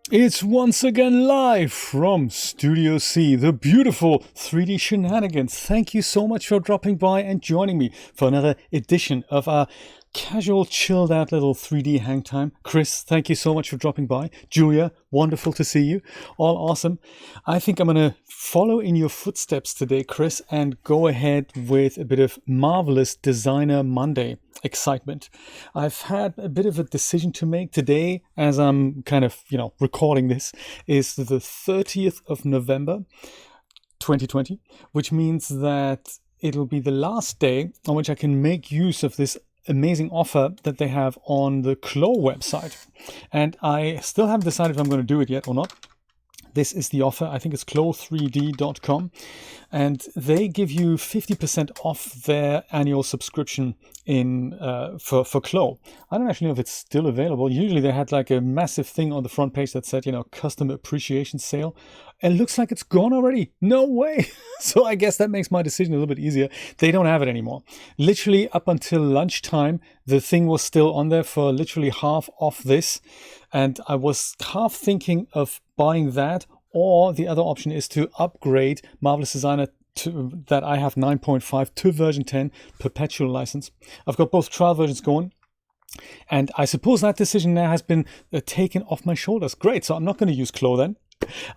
It's once again live from Studio C, the beautiful 3D Shenanigans. Thank you so much for dropping by and joining me for another edition of our casual, chilled out little 3D hang time. Chris, thank you so much for dropping by. Julia, wonderful to see you. All awesome. I think I'm going to follow in your footsteps today, Chris, and go ahead with a bit of marvelous Designer Monday excitement. I've had a bit of a decision to make today as I'm kind of, recording this, is the 30th of November, 2020, which means that it'll be the last day on which I can make use of this amazing offer that they have on the Clo website. And I still haven't decided if I'm going to do it yet or not. This is the offer. I think it's clo3d.com, and they give you 50% off their annual subscription in for Clo. I don't actually know if it's still available. Usually they had like a massive thing on the front page that said, customer appreciation sale. And it looks like it's gone already. No way. So I guess that makes my decision a little bit easier. They don't have it anymore. Literally up until lunchtime, the thing was still on there for literally half off this. And I was half thinking of buying that, or the other option is to upgrade Marvelous Designer to that I have 9.5 to version 10 perpetual license. I've got both trial versions going. And I suppose that decision now has been taken off my shoulders. Great. So I'm not going to use Clo then.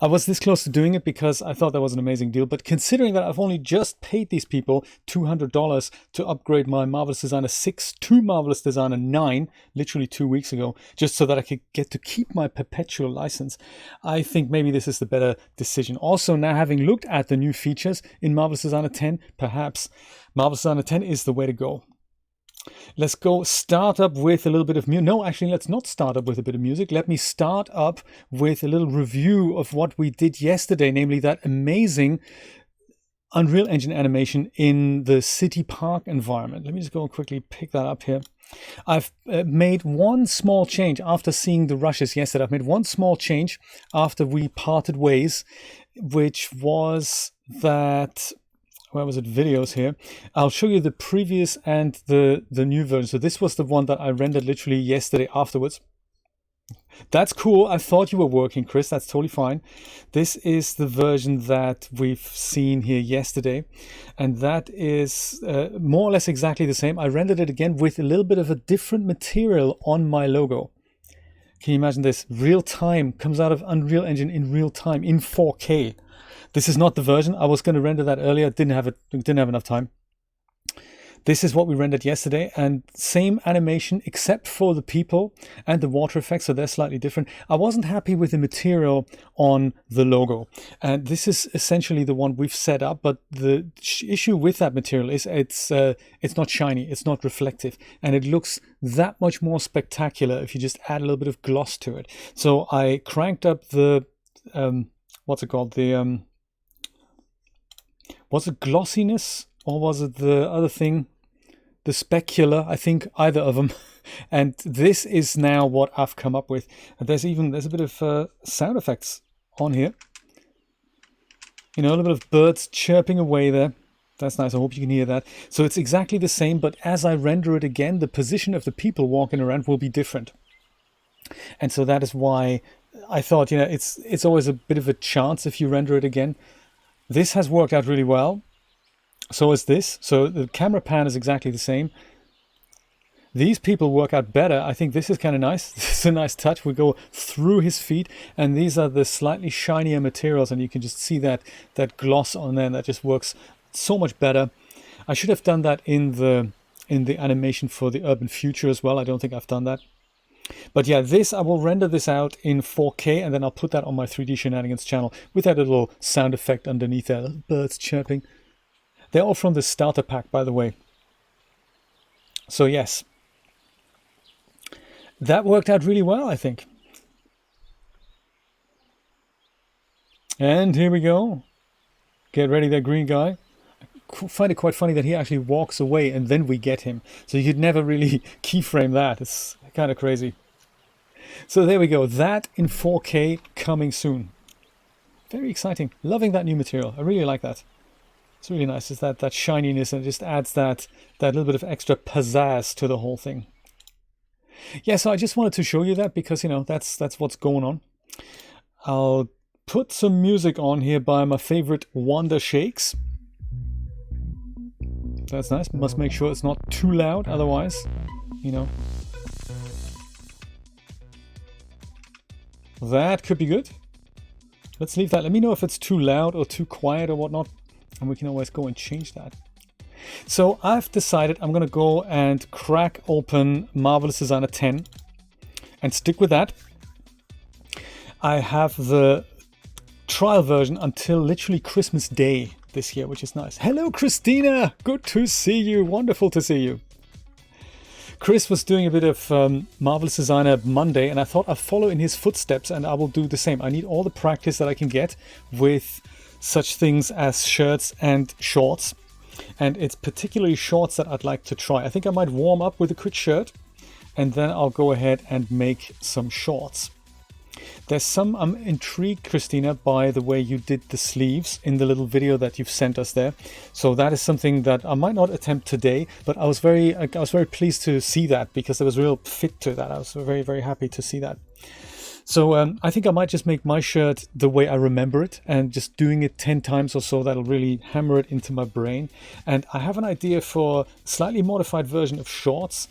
I was this close to doing it because I thought that was an amazing deal. But considering that I've only just paid these people $200 to upgrade my Marvelous Designer 6 to Marvelous Designer 9, literally 2 weeks ago, just so that I could get to keep my perpetual license, I think maybe this is the better decision. Also, now having looked at the new features in Marvelous Designer 10, perhaps Marvelous Designer 10 is the way to go. Let's go start up with a little bit of music. No, actually, let's not start up with a bit of music. Let me start up with a little review of what we did yesterday, namely that amazing Unreal Engine animation in the city park environment. Let me just go and quickly pick that up here. I've made one small change after seeing the rushes yesterday. I've made one small change after we parted ways, which was that... where was it? Videos here. I'll show you the previous and the new version. So this was the one that I rendered literally yesterday afterwards. That's cool. I thought you were working, Chris. That's totally fine. This is the version that we've seen here yesterday. And that is more or less exactly the same. I rendered it again with a little bit of a different material on my logo. Can you imagine this? Real time comes out of Unreal Engine in real time in 4K. This is not the version. I was going to render that earlier. Didn't have enough time. This is what we rendered yesterday, and same animation except for the people and the water effects, so they're slightly different. I wasn't happy with the material on the logo, and this is essentially the one we've set up, but the issue with that material is it's not shiny, it's not reflective, and it looks that much more spectacular if you just add a little bit of gloss to it. So I cranked up the what's it called, the was it glossiness or was it the other thing? The specular, I think either of them. And this is now what I've come up with. And there's a bit of sound effects on here. A little bit of birds chirping away there. That's nice. I hope you can hear that. So it's exactly the same, but as I render it again, the position of the people walking around will be different. And so that is why I thought, it's always a bit of a chance if you render it again. This has worked out really well. So is this. So the camera pan is exactly the same. These people work out better. I think this is kind of nice. This is a nice touch. We go through his feet, and these are the slightly shinier materials, and you can just see that gloss on there, and that just works so much better. I should have done that in the animation for the urban future as well. I don't think I've done that. But yeah, I will render this out in 4K, and then I'll put that on my 3D Shenanigans channel with that little sound effect underneath there, birds chirping. They're all from the starter pack, by the way. So yes, that worked out really well, I think. And here we go. Get ready there, green guy. I find it quite funny that he actually walks away and then we get him. So you could never really keyframe that. It's kind of crazy. So there we go. That in 4K coming soon. Very exciting. Loving that new material. I really like that. It's really nice. It's that shininess, and it just adds that little bit of extra pizzazz to the whole thing. Yeah, so I just wanted to show you that because, that's what's going on. I'll put some music on here by my favorite Wonder Shakes. That's nice. Must make sure it's not too loud, otherwise, you know. That could be good. Let's leave that. Let me know if it's too loud or too quiet or whatnot, and we can always go and change that. So I've decided I'm going to go and crack open Marvelous Designer 10 and stick with that. I have the trial version until literally Christmas Day this year, which is nice. Hello, Christina! Good to see you. Wonderful to see you. Chris was doing a bit of Marvelous Designer Monday, and I thought I'd follow in his footsteps, and I will do the same. I need all the practice that I can get with such things as shirts and shorts. And it's particularly shorts that I'd like to try. I think I might warm up with a quick shirt, and then I'll go ahead and make some shorts. There's some, I'm intrigued, Christina, by the way you did the sleeves in the little video that you've sent us there. So that is something that I might not attempt today, but I was very pleased to see that, because there was real fit to that. I was very, very happy to see that. So I think I might just make my shirt the way I remember it, and just doing it 10 times or so, that'll really hammer it into my brain. And I have an idea for a slightly modified version of shorts,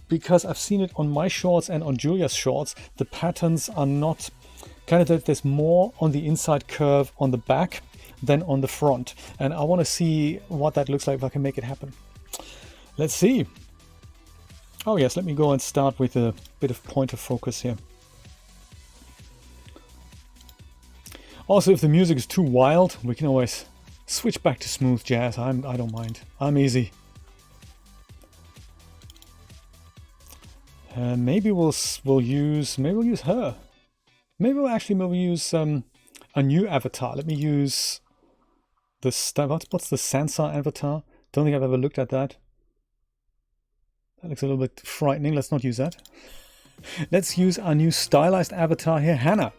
because I've seen it on my shorts and on Julia's shorts. The patterns are not kind of that. There's more on the inside curve on the back than on the front. And I want to see what that looks like, if I can make it happen. Let's see. Oh yes, let me go and start with a bit of pointer focus here. Also, if the music is too wild, we can always switch back to smooth jazz. I don't mind. I'm easy. Maybe we'll use her. Maybe we'll use a new avatar. Let me use the what's the Sansa avatar? Don't think I've ever looked at that. That looks a little bit frightening. Let's not use that. Let's use our new stylized avatar here, Hana.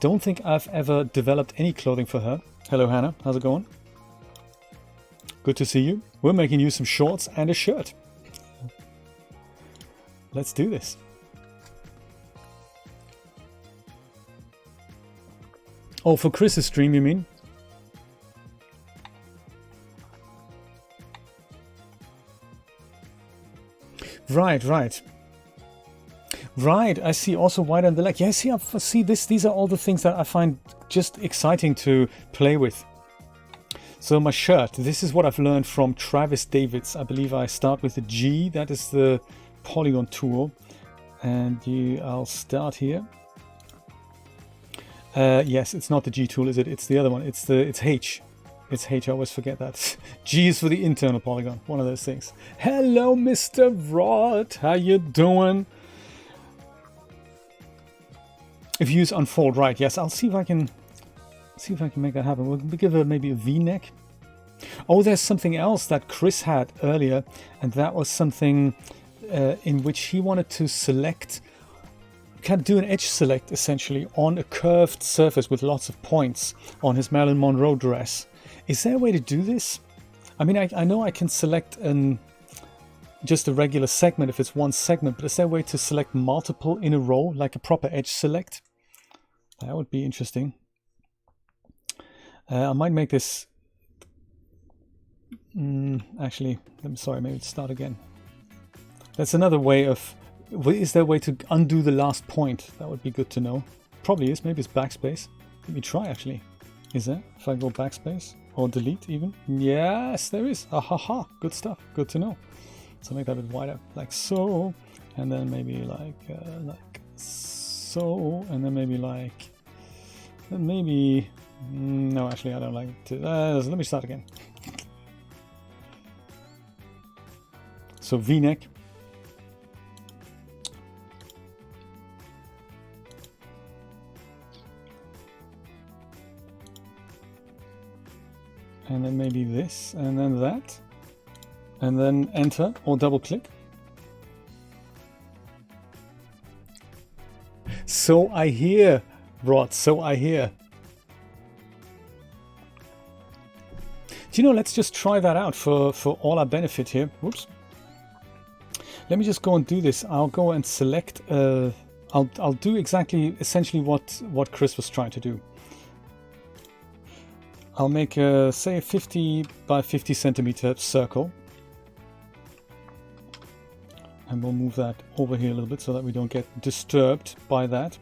Don't think I've ever developed any clothing for her. Hello, Hana. How's it going? Good to see you. We're making you some shorts and a shirt. Let's do this. Oh, for Chris's stream, you mean? Right. Right, I see. Also white on the leg. Yeah, I see this. These are all the things that I find just exciting to play with. So my shirt, this is what I've learned from Travis Davids. I believe I start with the G. That is the Polygon Tool, and I'll start here. Yes, it's not the G tool, is it? It's the other one. It's H. It's H. I always forget that. G is for the internal polygon. One of those things. Hello, Mr. Rod. How you doing? If you use unfold, right? Yes, I'll see if I can make that happen. We'll give her maybe a V-neck. Oh, there's something else that Chris had earlier, and that was something in which he wanted to select, kind of do an edge select essentially on a curved surface with lots of points on his Marilyn Monroe dress. Is there a way to do this? I mean, I know I can select just a regular segment if it's one segment, but is there a way to select multiple in a row, like a proper edge select? That would be interesting. I might make this... actually, sorry, maybe start again. That's another way of... Is there a way to undo the last point? That would be good to know. Probably is. Maybe it's backspace. Let me try, actually. Is there? If I go backspace? Or delete, even? Yes, there is. Ahaha. Good stuff. Good to know. So make that a bit wider. Like so. And then maybe like so. And then maybe like... Maybe... No, actually, I don't like it. Let me start again. So V-neck. And then maybe this, and then that. And then enter or double click. So I hear, Rod, so I hear. Do you know, let's just try that out for all our benefit here. Whoops. Let me just go and do this. I'll go and select, I'll do essentially what Chris was trying to do. I'll make a, say, a 50 by 50 centimeter circle. And we'll move that over here a little bit so that we don't get disturbed by that.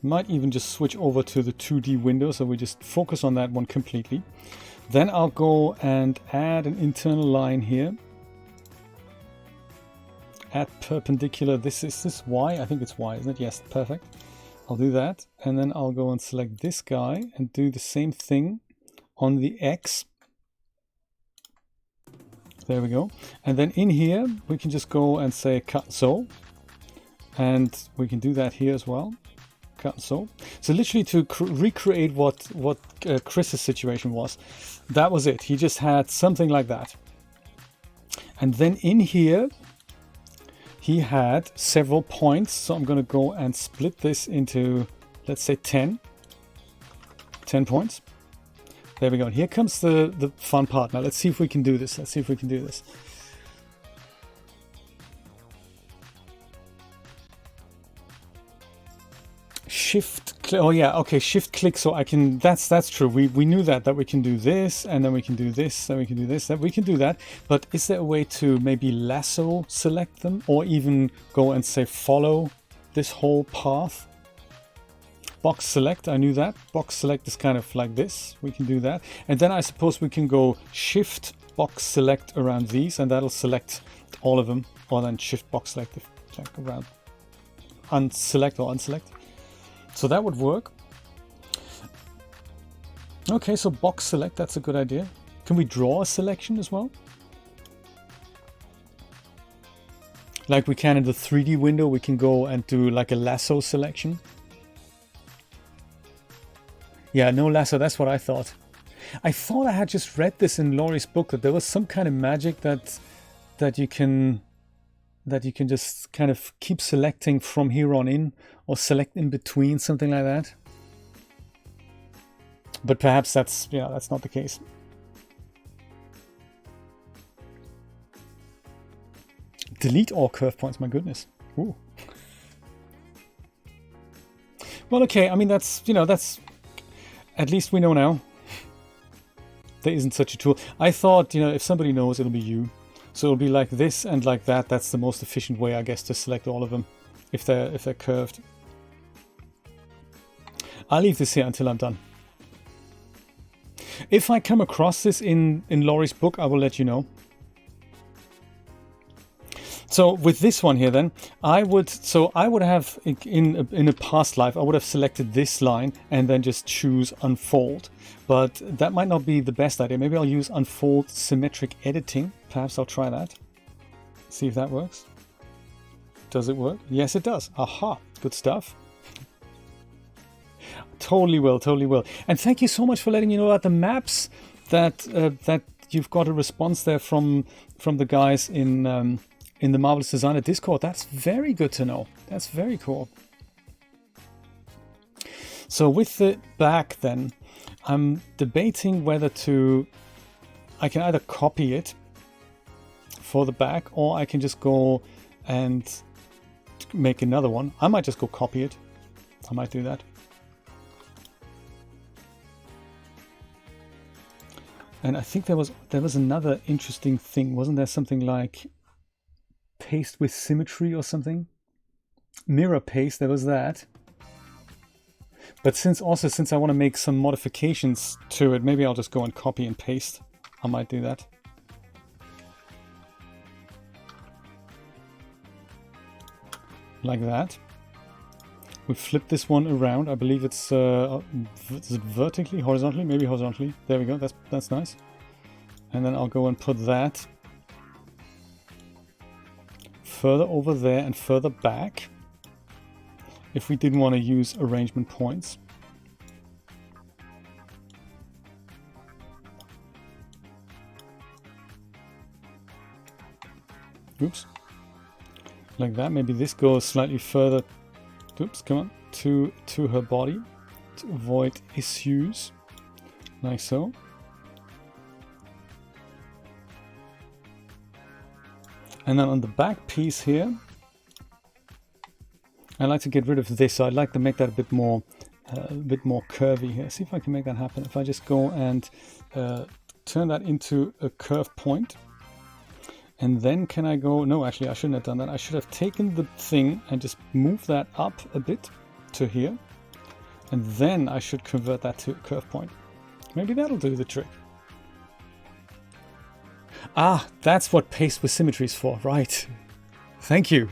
Might even just switch over to the 2D window so we just focus on that one completely. Then I'll go and add an internal line here. Add perpendicular. This is this Y? I think it's Y, isn't it? Yes, perfect. I'll do that. And then I'll go and select this guy and do the same thing on the X. There we go. And then in here, we can just go and say cut so. And we can do that here as well. Cut so. So literally to recreate what Chris's situation was. That was it. He just had something like that. And then in here, he had several points. So I'm going to go and split this into, let's say 10 points. There we go. And here comes the fun part. Now let's see if we can do this. Let's see if we can do this. Shift click. Oh yeah, okay, shift click so I can, that's true. We knew that we can do this, and then we can do this, and we can do this, that we can do that. But is there a way to maybe lasso select them, or even go and say follow this whole path? Box select, I knew that. Box select is kind of like this. We can do that. And then I suppose we can go shift box select around these, and that'll select all of them. Or then shift box select around unselect or unselect. So that would work. Okay, so box select, that's a good idea. Can we draw a selection as well? Like we can in the 3D window, we can go and do like a lasso selection. Yeah, no lasso, that's what I thought. I thought I had just read this in Laurie's book, that there was some kind of magic that you can just kind of keep selecting from here on in, or select in between, something like that. But perhaps that's not the case. Delete all curve points, my goodness. Ooh. Well, okay, I mean, that's at least we know now. There isn't such a tool. I thought, if somebody knows, it'll be you. So it'll be like this and like that. That's the most efficient way, I guess, to select all of them if they're curved. I'll leave this here until I'm done. If I come across this in Laurie's book, I will let you know. So with this one here, then I would have in a past life, I would have selected this line and then just choose unfold, but that might not be the best idea. Maybe I'll use unfold symmetric editing. Perhaps I'll try that. See if that works. Does it work? Yes, it does. Aha, good stuff. Totally will. And thank you so much for letting me know about the maps that you've got a response there from the guys in the Marvelous Designer Discord. That's very good to know. That's very cool. So with the back then, I'm debating whether I can either copy it for the back, or I can just go and make another one. I might just go copy it. I might do that. And I think there was another interesting thing. Wasn't there something like paste with symmetry or something? Mirror paste, there was that. But since I want to make some modifications to it, maybe I'll just go and copy and paste. I might do that. Like that. We flip this one around. I believe is it vertically, horizontally? Maybe horizontally. There we go. That's nice. And then I'll go and put that further over there and further back, if we didn't want to use arrangement points. Oops. Like that. Maybe this goes slightly further. Oops, come on. To her body to avoid issues. Like so. And then on the back piece here, I like to get rid of this, so I'd like to make that a bit more curvy here. See if I can make that happen. If I just go and turn that into a curve point, and then can I go, no, actually I shouldn't have done that. I should have taken the thing and just moved that up a bit to here, and then I should convert that to a curve point. Maybe that'll do the trick. Ah, that's what paste with symmetry is for, right? Thank you.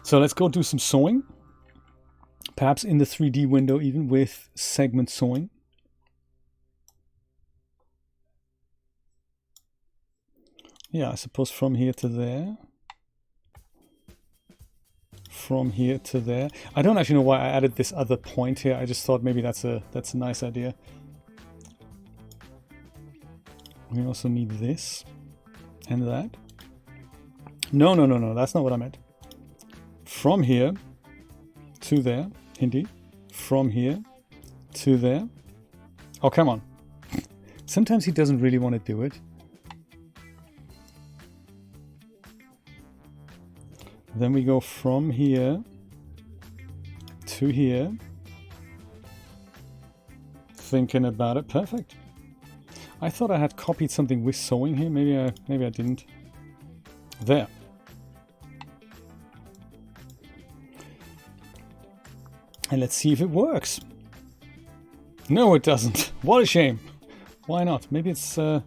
So let's go do some sewing. Perhaps in the 3D window, even with segment sewing. Yeah, I suppose from here to there. From here to there. I don't actually know why I added this other point here. I just thought maybe that's a nice idea. We also need this and that. No, that's not what I meant. From here to there, indeed. From here to there. Oh, come on. Sometimes he doesn't really want to do it. Then we go from here to here. Thinking about it. Perfect. I thought I had copied something with sewing here. Maybe I didn't. There. And let's see if it works. No, it doesn't. What a shame. Why not? Maybe it's... No,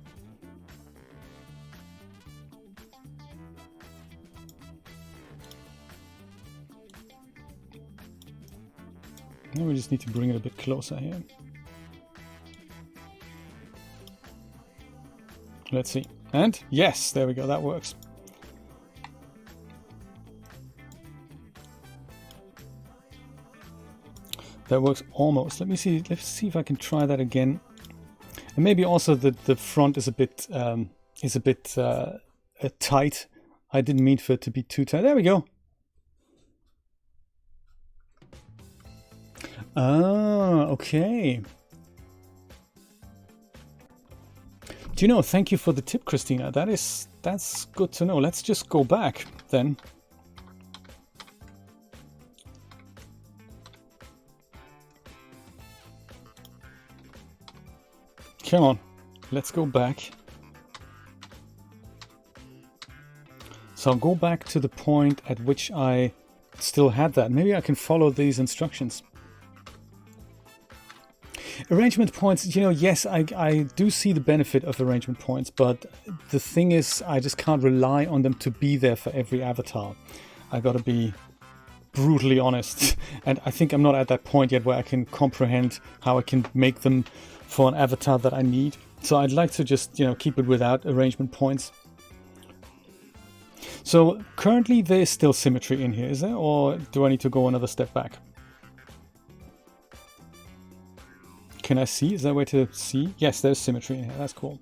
we just need to bring it a bit closer here. Let's see. And yes, there we go. That works. That works almost. Let's see if I can try that again. And maybe also the front is a bit tight. I didn't mean for it to be too tight. There we go. Ah, okay. Do you know, thank you for the tip, Christina. That's good to know. Let's just go back then. Come on, let's go back. So I'll go back to the point at which I still had that. Maybe I can follow these instructions. Arrangement points, you know, yes, I do see the benefit of arrangement points, but the thing is, I just can't rely on them to be there for every avatar. I gotta be brutally honest. And I think I'm not at that point yet where I can comprehend how I can make them for an avatar that I need. So I'd like to just, you know, keep it without arrangement points. So currently there's still symmetry in here, is there? Or do I need to go another step back? Can I see? Is there a way to see? Yes, there's symmetry in here. That's cool.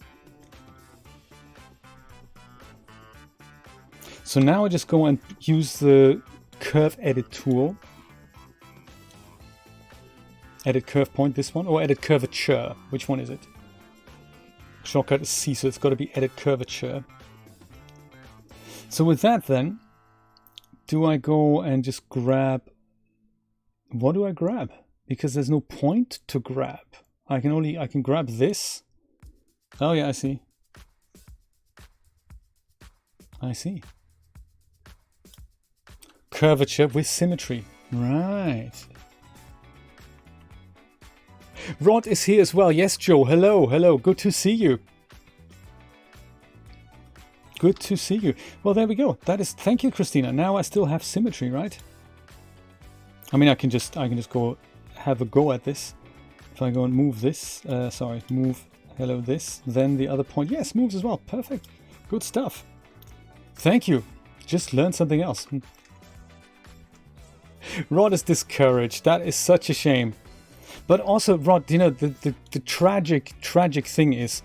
So now I just go and use the curve edit tool. Edit curve point, this one, or edit curvature? Which one is it? Shortcut is C, so it's got to be edit curvature. So with that then, do I go and just grab... What do I grab? Because there's no point to grab. I can grab this. Oh yeah, I see. I see. Curvature with symmetry. Right. Rod is here as well. Yes, Joe. Hello, hello. Good to see you. Good to see you. Well, there we go. That is. Thank you, Christina. Now I still have symmetry, right? I mean, I can just go have a go at this. If I go and move this, move hello this, then the other point. Yes, moves as well. Perfect. Good stuff. Thank you. Just learned something else. Rod is discouraged. That is such a shame. But also, Rod, you know, the tragic thing is,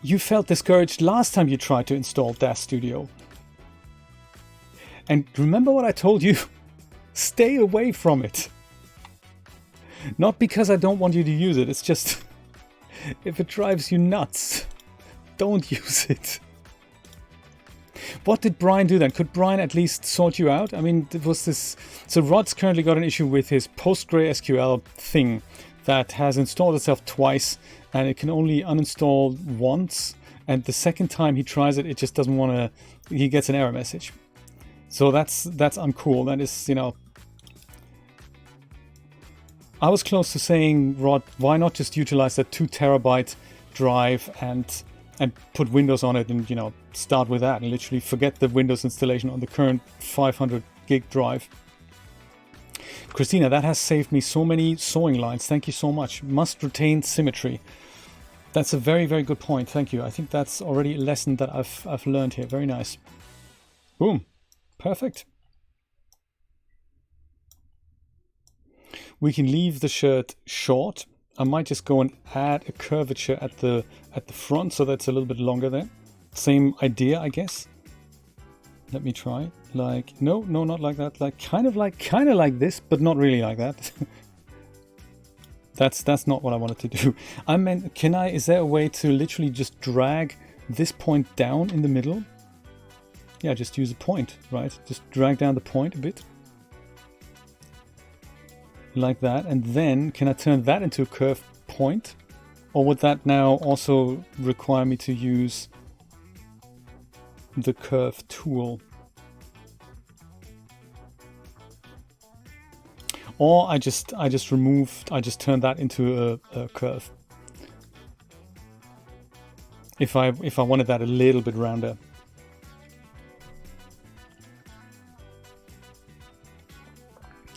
you felt discouraged last time you tried to install DAZ Studio. And remember what I told you? Stay away from it. Not because I don't want you to use it, it's just, if it drives you nuts, don't use it. what did Brian do then? Could Brian at least sort you out? I mean, it was this. So Rod's currently got an issue with his PostgreSQL thing that has installed itself twice, and it can only uninstall once. And the second time he tries it, it just doesn't want to. He gets an error message. So that's uncool. That is, you know. I was close to saying, Rod, why not just utilize that 2 terabyte drive and put Windows on it, and, you know, start with that and literally forget the Windows installation on the current 500 gig drive. Christina, that has saved me so many sewing lines. Thank you so much. Must retain symmetry. That's a very, very good point. Thank you. I think that's already a lesson that I've learned here. Very nice. Boom. Perfect. We can leave the shirt short. I might just go and add a curvature at the front, so that's a little bit longer there. Same idea, I guess. Let me try. Like, no, not like that. Like kind of like this, but not really like that. That's not what I wanted to do. I meant, is there a way to literally just drag this point down in the middle? Yeah, just use a point, right? Just drag down the point a bit. Like that. And then can I turn that into a curved point? Or would that now also require me to use the curve tool? Or I just turn that into a curve. If I wanted that a little bit rounder.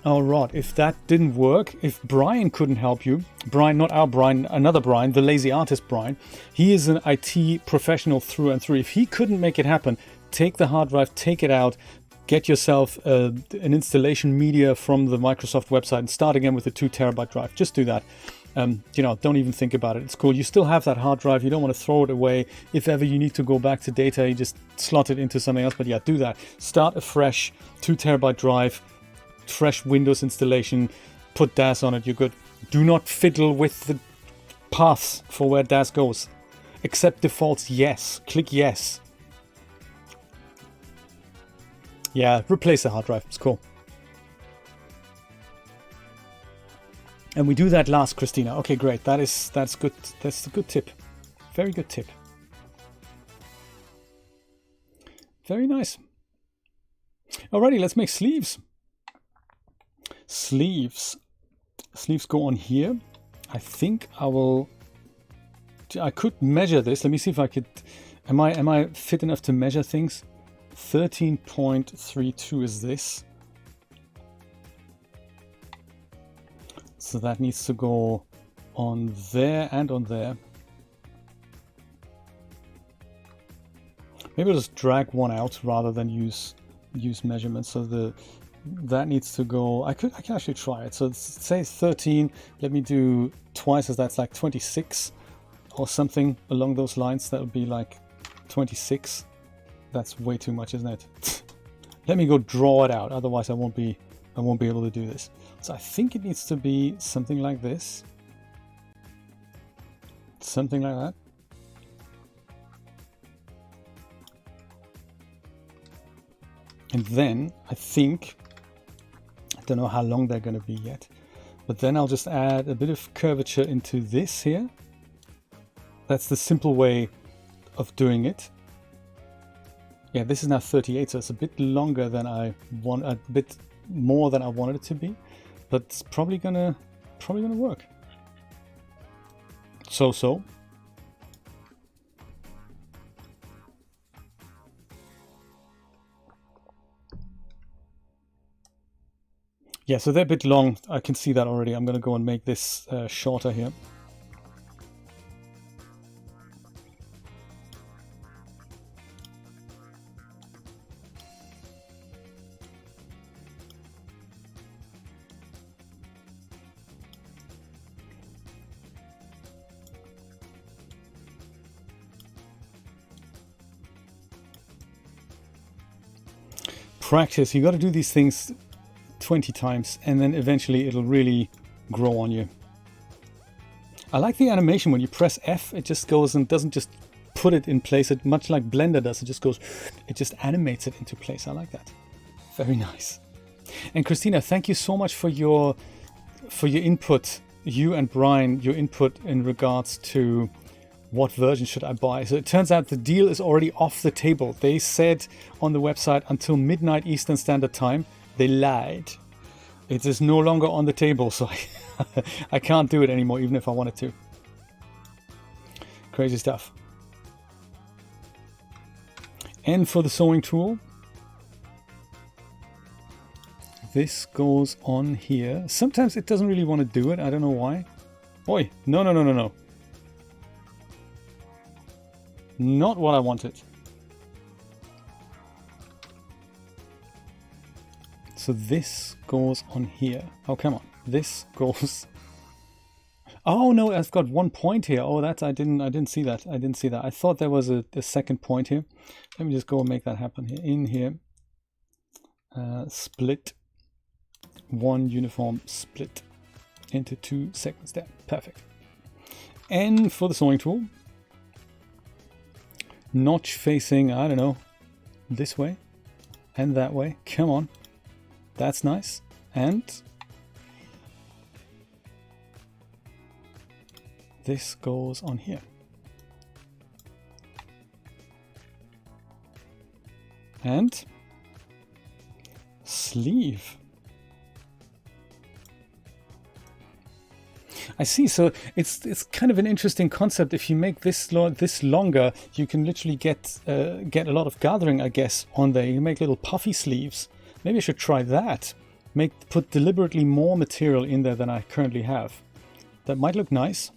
Oh, Rod, if that didn't work, if Brian couldn't help you, Brian, not our Brian, another Brian, the lazy artist Brian, he is an IT professional through and through. If he couldn't make it happen, take the hard drive, take it out, get yourself an installation media from the Microsoft website and start again with a 2 terabyte drive. Just do that. You know, don't even think about it. It's cool. You still have that hard drive. You don't want to throw it away. If ever you need to go back to data, you just slot it into something else. But yeah, do that. Start a fresh 2 terabyte drive. Fresh Windows installation, put DAS on it, you're good. Do not fiddle with the paths for where DAS goes. Accept defaults, yes. Click yes. Yeah, replace the hard drive, it's cool. And we do that last, Christina. Okay, great. That's good. That's a good tip. Very good tip. Very nice. Alrighty, let's make sleeves. Sleeves go on here. I think I could measure this. Let me see if I could. Am I fit enough to measure things? 13.32 is this. So that needs to go on there and on there. Maybe I'll just drag one out rather than use measurements. So that needs to go. I can actually try it. So say 13. Let me do twice as that's like 26 or something along those lines. That would be like 26. That's way too much, isn't it? Let me go draw it out. Otherwise, I won't be able to do this. So I think it needs to be something like this. Something like that. And then I think, I don't know how long they're going to be yet, but then I'll just add a bit of curvature into this here. That's the simple way of doing it. Yeah, this is now 38, so it's a bit longer than I want, a bit more than I wanted it to be, but it's probably gonna work. So. Yeah, so they're a bit long. I can see that already. I'm going to go and make this shorter here. Practice. You got to do these things 20 times and then eventually it'll really grow on you. I like the animation when you press F, it just goes and doesn't just put it in place. It much like Blender does. It just goes, it just animates it into place. I like that. Very nice. And Christina, thank you so much for your input. You and Brian, your input in regards to what version should I buy. So it turns out the deal is already off the table. They said on the website until midnight Eastern Standard Time. They lied. It is no longer on the table, so I can't do it anymore, even if I wanted to. Crazy stuff. And for the sewing tool, this goes on here. Sometimes it doesn't really want to do it. I don't know why. Oi, no. Not what I wanted. So this goes on here. Oh, come on. This goes... Oh, no, I've got 1 point here. Oh, that's... I didn't see that. I thought there was a second point here. Let me just go and make that happen here. In here. Split. One uniform split into 2 segments there. Perfect. And for the sewing tool, notch facing, I don't know, this way and that way. Come on. That's nice. And this goes on here. And sleeve. I see. So it's kind of an interesting concept. If you make this longer, you can literally get a lot of gathering, I guess, on there. You make little puffy sleeves. Maybe I should try that. Put deliberately more material in there than I currently have. That might look nice.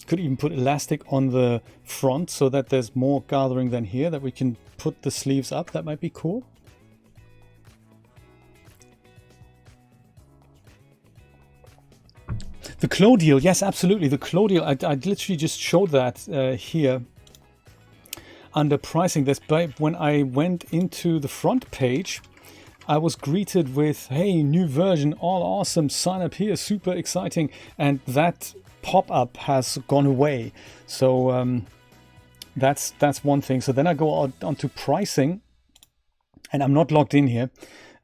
Could even put elastic on the front so that there's more gathering than here, that we can put the sleeves up. That might be cool. The Clodial, yes, absolutely. The Clodial, I literally just showed that here under pricing. This, when I went into the front page, I was greeted with, hey, new version, all awesome, sign up here, super exciting. And that pop-up has gone away. So that's one thing. So then I go on to pricing, and I'm not logged in here.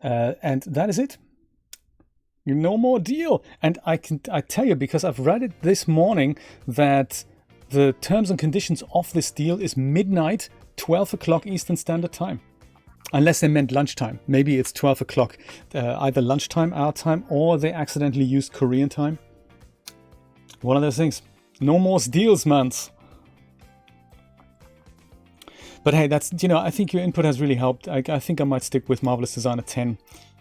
And that is it. No more deal. And I tell you, because I've read it this morning, that the terms and conditions of this deal is midnight, 12 o'clock Eastern Standard Time. Unless they meant lunchtime. Maybe it's 12 o'clock, either lunchtime, our time, or they accidentally used Korean time. One of those things. No more deals, mans. But hey, that's, I think your input has really helped. I think I might stick with Marvelous Designer 10.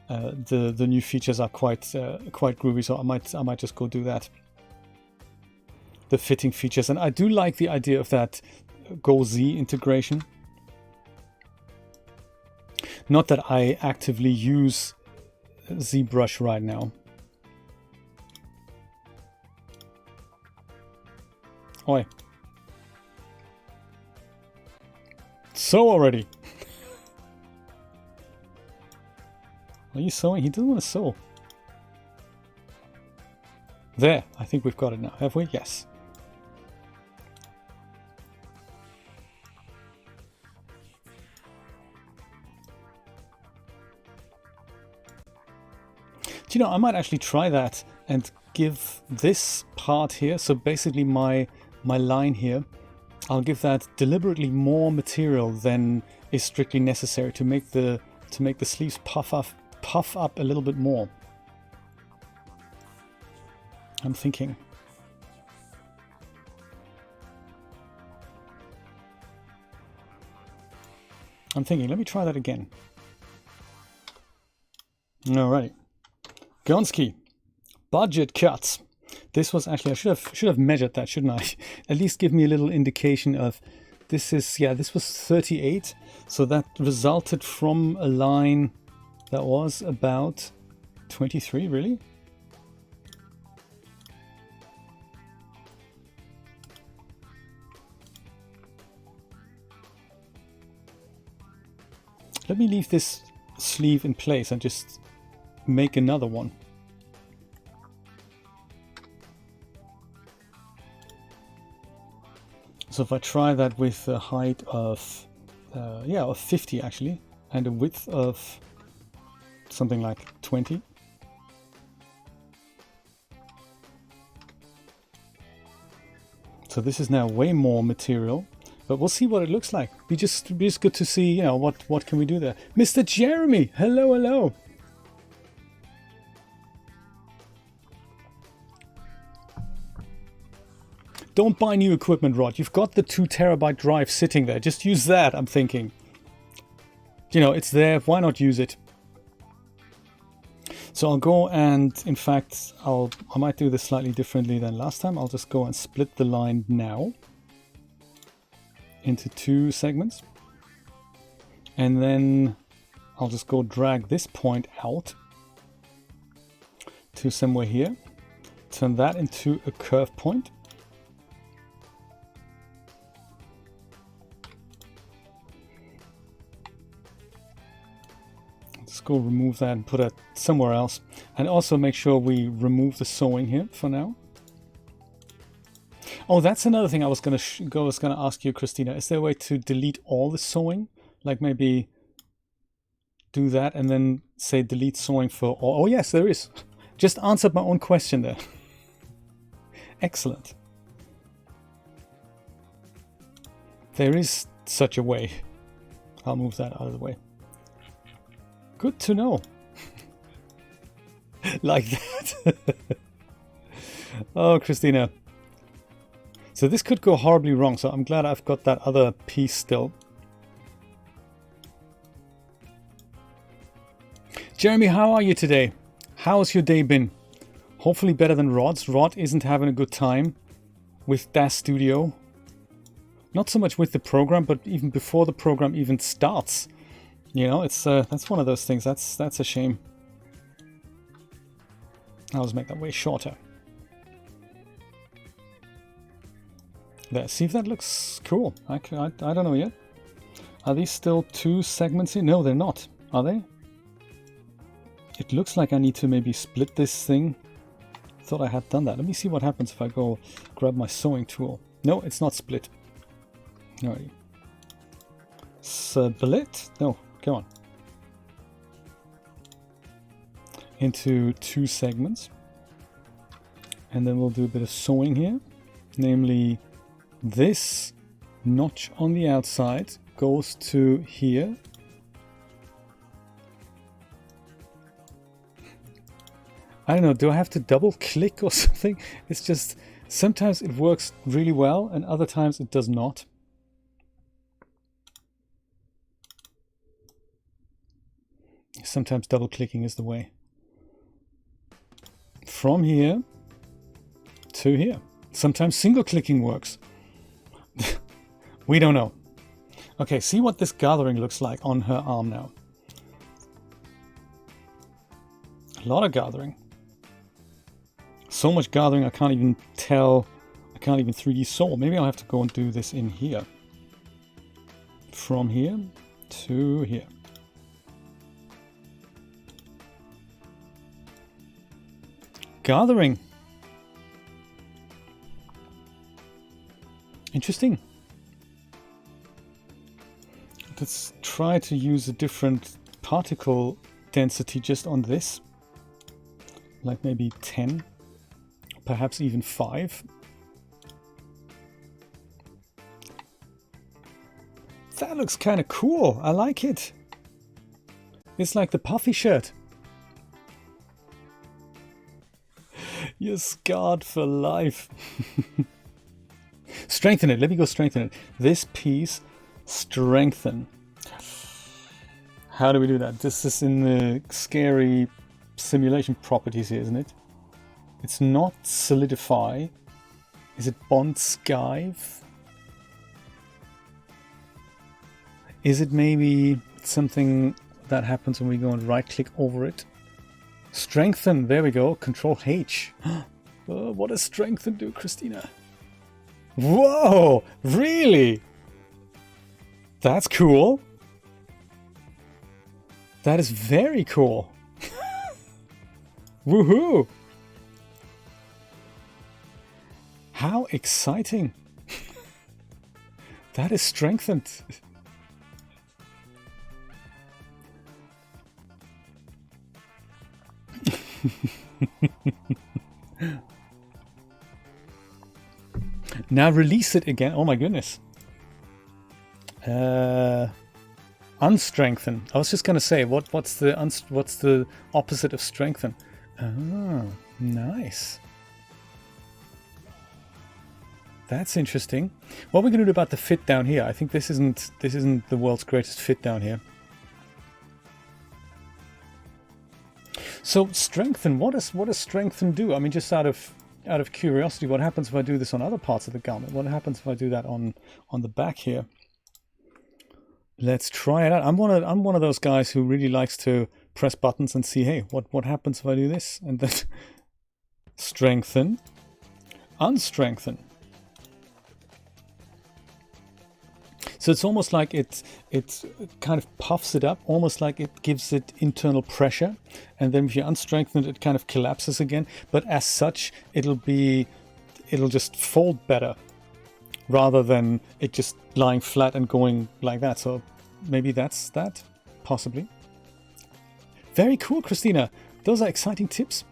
The new features are quite groovy, so I might just go do that. The fitting features, and I do like the idea of that Go Z integration. Not that I actively use ZBrush right now. Oi. So already. Are you sewing? He doesn't want to sew. There, I think we've got it now, have we? Yes. Do you know, I might actually try that and give this part here, so basically my line here, I'll give that deliberately more material than is strictly necessary to make the sleeves puff up a little bit more. I'm thinking. Let me try that again. Alright. Gonski. Budget cuts. This was actually, I should have measured that, shouldn't I? At least give me a little indication of this is, yeah, this was 38. So that resulted from a line that was about 23, really? Let me leave this sleeve in place and just make another one. So if I try that with a height of, yeah, of 50 actually, and a width of something like 20. So this is now way more material, but we'll see what it looks like. Be just good to see, you know, what can we do there. Mr. Jeremy, hello, hello. Don't buy new equipment, Rod. You've got the 2 terabyte drive sitting there. Just use that, I'm thinking. You know, it's there. Why not use it? So I'll go and, in fact, I might do this slightly differently than last time. I'll just go and split the line now into 2 segments. And then I'll just go drag this point out to somewhere here. Turn that into a curve point. Go remove that and put it somewhere else, and also make sure we remove the sewing here for now. Oh, that's another thing I was gonna ask you, Christina. Is there a way to delete all the sewing? Like maybe do that and then say delete sewing for all? Oh yes, there is. Just answered my own question there. Excellent. There is such a way. I'll move that out of the way. Good to know. Like that. Oh, Christina. So this could go horribly wrong, so I'm glad I've got that other piece still. Jeremy, how are you today? How's your day been? Hopefully better than Rod's. Rod isn't having a good time with DAS Studio. Not so much with the program, but even before the program even starts. You know, it's that's one of those things. That's a shame. I'll just make that way shorter. There, see if that looks cool. I don't know yet. Are these still 2 segments here? No, they're not. Are they? It looks like I need to maybe split this thing. Thought I had done that. Let me see what happens if I go grab my sewing tool. No, it's not split. Alrighty. Split? No. Go on. Into 2 segments. And then we'll do a bit of sewing here. Namely, this notch on the outside goes to here. I don't know, do I have to double click or something? It's just, sometimes it works really well and other times it does not. Sometimes double clicking is the way. From here to here. Sometimes single clicking works. We don't know. Okay, see what this gathering looks like on her arm now. A lot of gathering. So much gathering I can't even tell. I can't even 3D sew. Maybe I'll have to go and do this in here. From here to here. Gathering. Interesting. Let's try to use a different particle density just on this. Like maybe 10, perhaps even 5. That looks kind of cool. I like it. It's like the Puffy shirt. You're scarred for life. Strengthen it. Let me go strengthen it. This piece, strengthen. How do we do that? This is in the scary simulation properties here, isn't it? It's not solidify. Is it bond skive? Is it maybe something that happens when we go and right click over it? Strengthen, there we go, Control H. What does strengthen do, Christina? Whoa, really? That's cool. That is very cool. Woohoo! How exciting. That is strengthened. Now release it again. Oh my goodness. Unstrengthen. I was just gonna say, what's the opposite of strengthen? Oh, nice. That's interesting. What we're gonna do about the fit down here? I think this isn't the world's greatest fit down here. So strengthen. What does strengthen do? I mean, just out of curiosity, what happens if I do this on other parts of the garment? What happens if I do that on the back here? Let's try it out. I'm one of those guys who really likes to press buttons and see, hey, what happens if I do this? And then strengthen, unstrengthen. So it's almost like it kind of puffs it up, almost like it gives it internal pressure. And then if you unstrengthen it, it kind of collapses again. But as such, it'll just fold better rather than it just lying flat and going like that. So maybe that's that, possibly. Very cool, Christina. Those are exciting tips.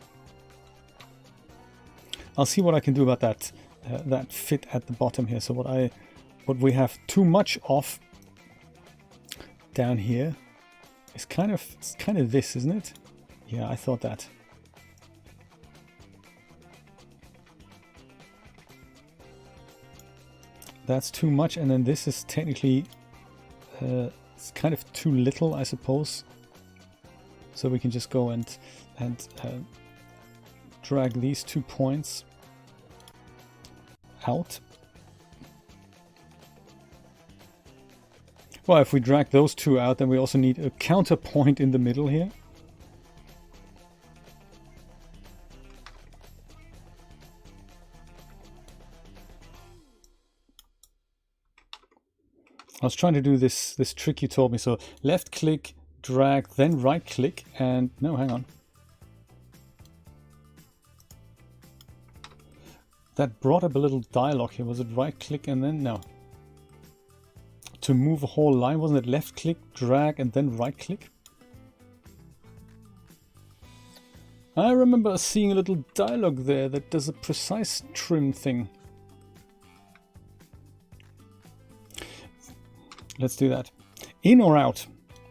I'll see what I can do about that fit at the bottom here. So what we have too much of down here is kind of this, isn't it? Yeah, I thought that. That's too much, and then this is technically it's kind of too little, I suppose. So we can just go and drag these 2 points out. Well, if we drag those two out, then we also need a counterpoint in the middle here. I was trying to do this trick you told me. So left click, drag, then right click, and no, hang on. That brought up a little dialogue here. Was it right click and then no? To move a whole line, wasn't it left click, drag, and then right click? I remember seeing a little dialogue there that does a precise trim thing. Let's do that. In or out?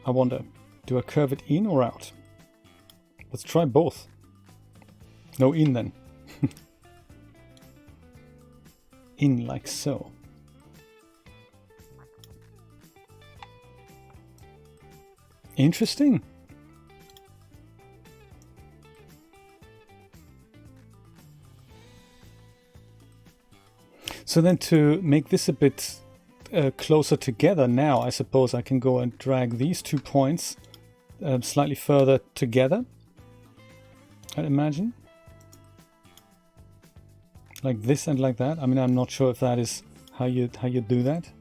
I wonder. Do I curve it in or out? Let's try both. No, in then. In like so. Interesting. So then to make this a bit closer together now, I suppose I can go and drag these 2 points slightly further together, I imagine. Like this and like that. I mean, I'm not sure if that is how you do that.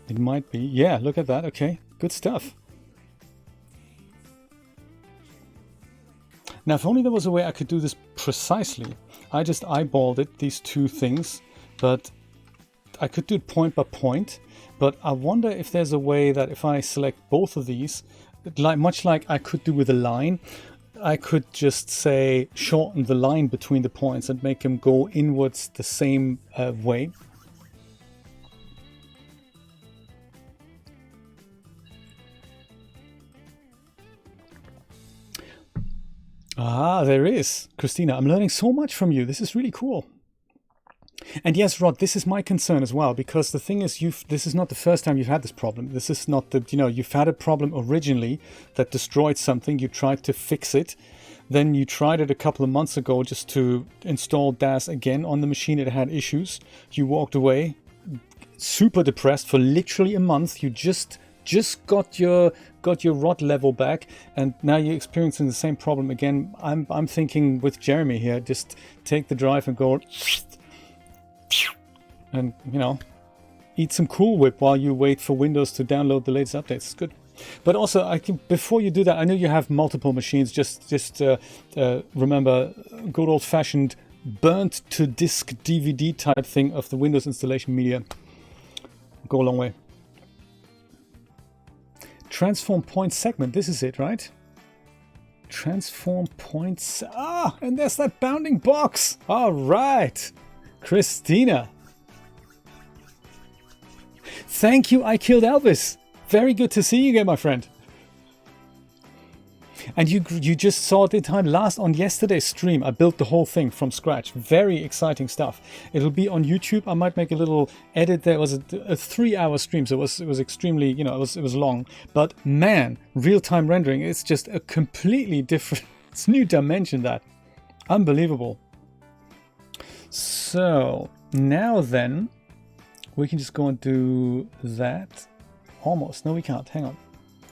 It might be. Yeah, look at that. Okay, good stuff. Now, if only there was a way I could do this precisely. I just eyeballed it, these two things, but I could do it point by point. But I wonder if there's a way that if I select both of these, much like I could do with a line, I could just say shorten the line between the points and make them go inwards the same way. Ah, there is. Christina, I'm learning so much from you. This is really cool. And yes, Rod, this is my concern as well, because the thing is, this is not the first time you've had this problem. This is not the, you've had a problem originally that destroyed something. You tried to fix it. Then you tried it a couple of months ago just to install DAS again on the machine. It had issues. You walked away super depressed for literally a month. You just got your rod level back, and now you're experiencing the same problem again. I'm thinking with Jeremy here, just take the drive and go and eat some Cool Whip while you wait for Windows to download the latest updates. It's good. But also, I think before you do that, I know you have multiple machines. Just remember, good old-fashioned burnt to disk DVD type thing of the Windows installation media. Go a long way. Transform point segment. This is it, right? Transform points. Ah, and there's that bounding box. All right. Christina. Thank you, I Killed Elvis. Very good to see you again, my friend. And you just saw it in time last on yesterday's stream. I built the whole thing from scratch. Very exciting stuff. It'll be on YouTube. I might make a little edit there. It was a 3-hour stream, so it was extremely, you know, it was long. But man, real-time rendering, it's just a completely different, it's a new dimension, that. Unbelievable. So now then, we can just go and do that. Almost. No, we can't. Hang on.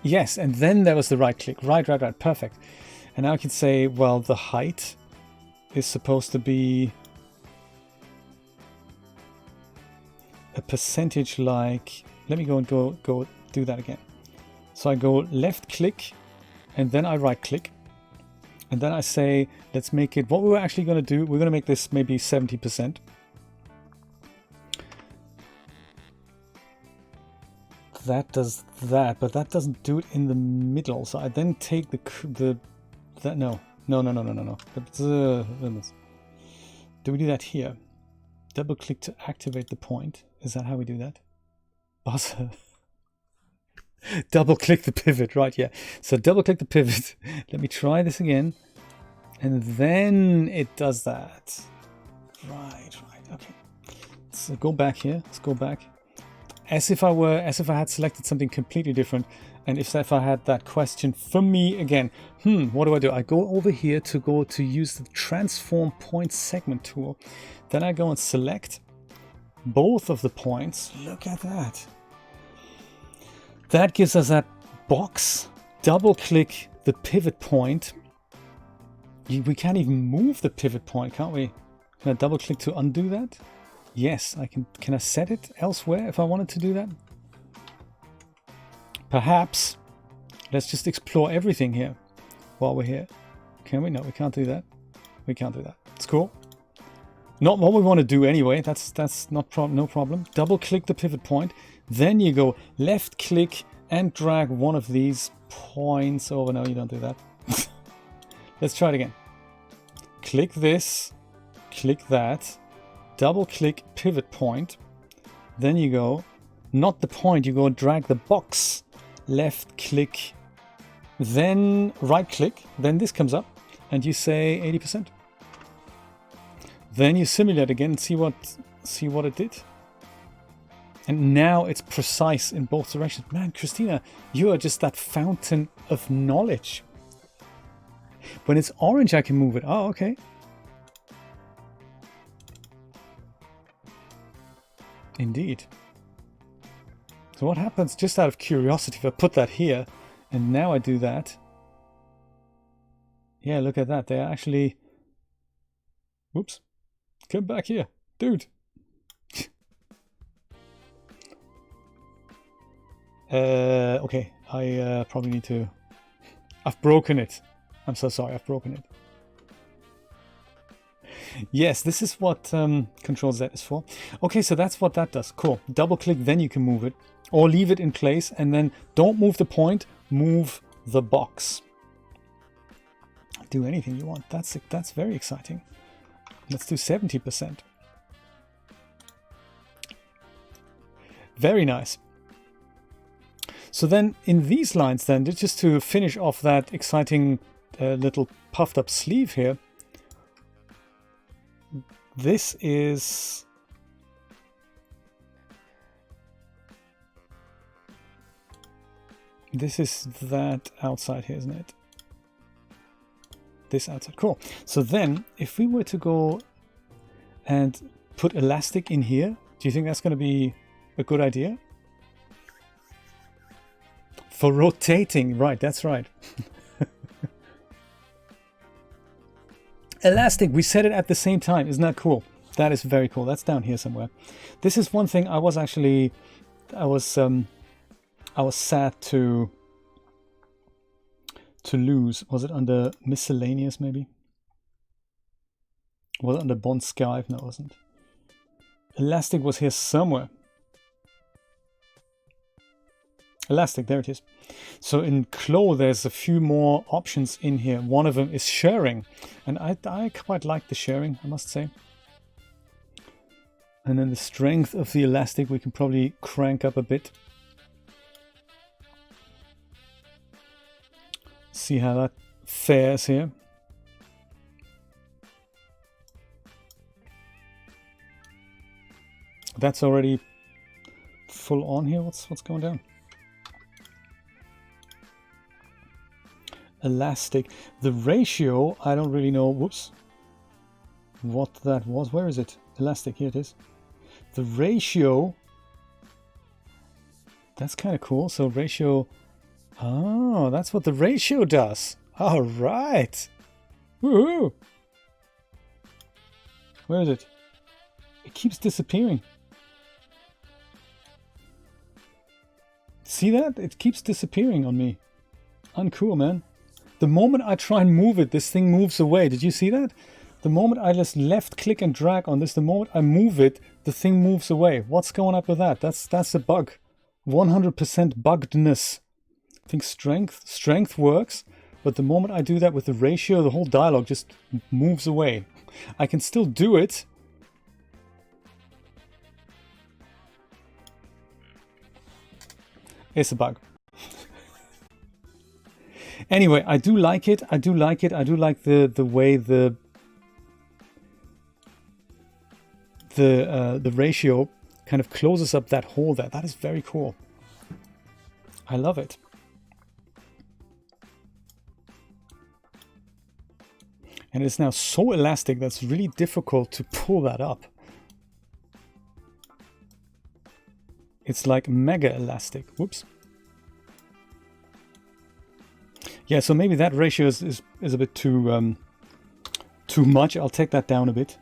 Yes, and then there was the right click. Right, perfect. And now I can say, well, the height is supposed to be a percentage like, let me go and go do that again. So I go left click and then I right click. And then I say, let's make it, what we were actually going to do, we're going to make this maybe 70%. That does that, but that doesn't do it in the middle. So I then take no. Do we do that here? Double click to activate the point. Is that how we do that? Buzzer. Double click the pivot, right? Yeah. So double click the pivot. Let me try this again, and then it does that. Right. Okay. So go back here. Let's go back. As if I had selected something completely different, and if I had that question for me again, what do? I go over here to use the transform point segment tool. Then I go and select both of the points. Look at that. That gives us that box. Double click the pivot point. We can't even move the pivot point, can't we? Can I double click to undo that? Yes, I can. Can I set it elsewhere if I wanted to do that? Perhaps. Let's just explore everything here while we're here. Can we? No, we can't do that. We can't do that. It's cool. Not what we want to do anyway. That's no problem. Double click the pivot point. Then you go left click and drag one of these points over. No, you don't do that. Let's try it again. Click this. Click that. Double click pivot point, then you go, not the point, you go drag the box, left click, then right click, then this comes up and you say 80%. Then you simulate again and see what it did. And now it's precise in both directions. Man, Christina, you are just that fountain of knowledge. When it's orange, I can move it. Oh, okay. Indeed. So what happens, just out of curiosity, if I put that here and now I do that? Yeah, look at that. They actually... Whoops. Come back here. Dude. Okay. I probably need to... I've broken it. I'm so sorry. I've broken it. Yes, this is what Control Z is for. Okay, so that's what that does. Cool. Double click, then you can move it. Or leave it in place, and then don't move the point, move the box. Do anything you want. That's very exciting. Let's do 70%. Very nice. So then in these lines then, just to finish off that exciting little puffed up sleeve here, this is that outside here, isn't it? This outside. Cool. So then if we were to go and put elastic in here, do you think that's going to be a good idea? For rotating, right, that's right. Elastic, we said it at the same time. Isn't that cool? That is very cool. That's down here somewhere. This is one thing I was sad to lose. Was it under miscellaneous maybe? Was it under Bond Skype? No, it wasn't. Elastic was here somewhere. Elastic, there it is. So in Clo, there's a few more options in here. One of them is sharing. And I quite like the sharing, I must say. And then the strength of the elastic we can probably crank up a bit. See how that fares here. That's already full on here. What's going down? Elastic. The ratio, I don't really know. Whoops. What that was. Where is it? Elastic. Here it is. The ratio. That's kind of cool. So ratio. Oh, that's what the ratio does. All right. Woohoo. Where is it? It keeps disappearing. See that? It keeps disappearing on me. Uncool, man. The moment I try and move it, this thing moves away. Did you see that? The moment I just left click and drag on this, the moment I move it, the thing moves away. What's going up with that? That's a bug. 100% buggedness. I think strength works, but the moment I do that with the ratio, the whole dialogue just moves away. I can still do it. It's a bug. Anyway, I do like it. I do like it. I do like the way the ratio kind of closes up that hole there. That is very cool. I love it. And it's now so elastic that's really difficult to pull that up. It's like mega elastic. Whoops. Yeah, so maybe that ratio is a bit too much. I'll take that down a bit.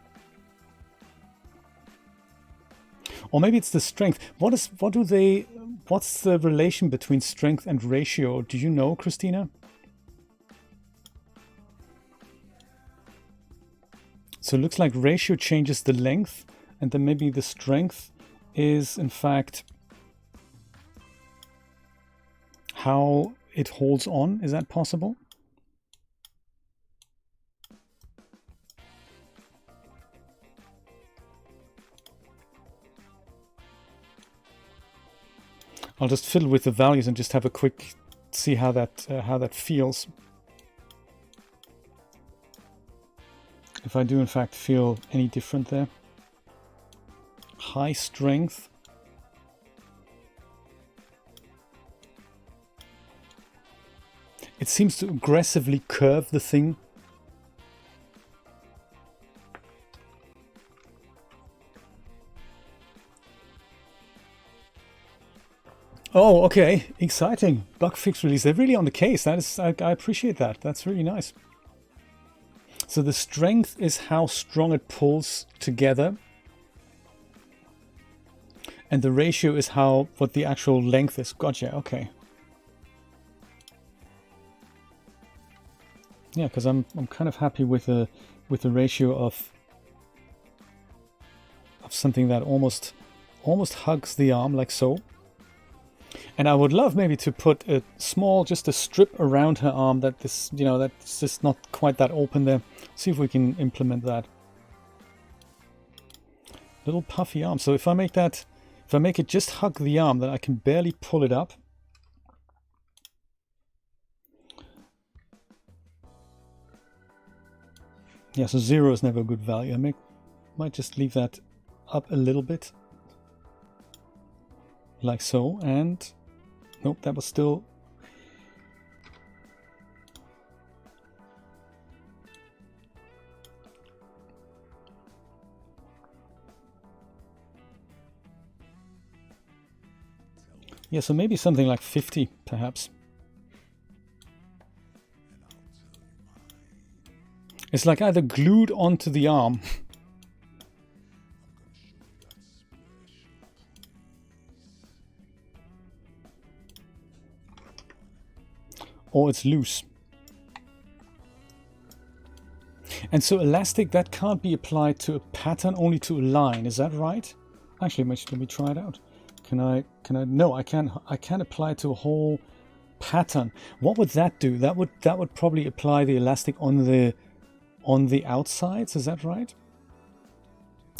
Or maybe it's the strength. What's the relation between strength and ratio? Do you know, Christina? So it looks like ratio changes the length, and then maybe the strength is in fact how it holds on. Is that possible? I'll just fiddle with the values and just have a quick see how that feels. If I do in fact feel any different there. High strength. It seems to aggressively curve the thing. Oh, okay. Exciting. Bug fix release. They're really on the case. That is, I appreciate that. That's really nice. So the strength is how strong it pulls together. And the ratio is what the actual length is. Gotcha, okay. Yeah, because I'm kind of happy with the ratio of something that almost hugs the arm like so. And I would love maybe to put a small, just a strip around her arm that's just not quite that open there. See if we can implement that. Little puffy arm. So if I make it just hug the arm, then I can barely pull it up. Yeah, so 0 is never a good value. I might just leave that up a little bit. Like so, and nope, that was still yeah, so maybe something like 50 perhaps. It's like either glued onto the arm or it's loose. And so elastic, that can't be applied to a pattern, only to a line. Is that right? Actually, let me try it out. Can I, no, I can't apply it to a whole pattern. What would that do? That would probably apply the elastic on the outsides. Is that right?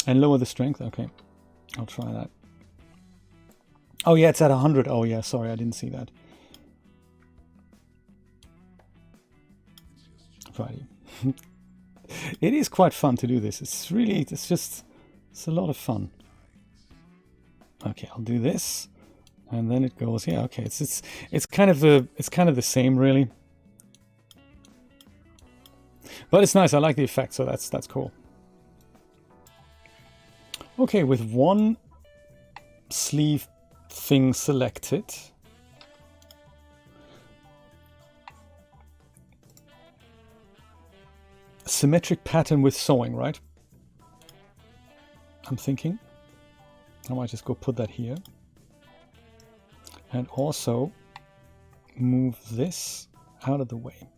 And lower the strength. Okay, I'll try that. Oh yeah, it's at 100. Oh yeah, sorry, I didn't see that. Righty. It is quite fun to do this. It's a lot of fun. Okay, I'll do this, and then it goes. Yeah, okay. It's kind of the same, really. But it's nice. I like the effect, so that's cool. Okay, with one sleeve thing selected, symmetric pattern with sewing, right? I'm thinking I might just go put that here, and also move this out of the way.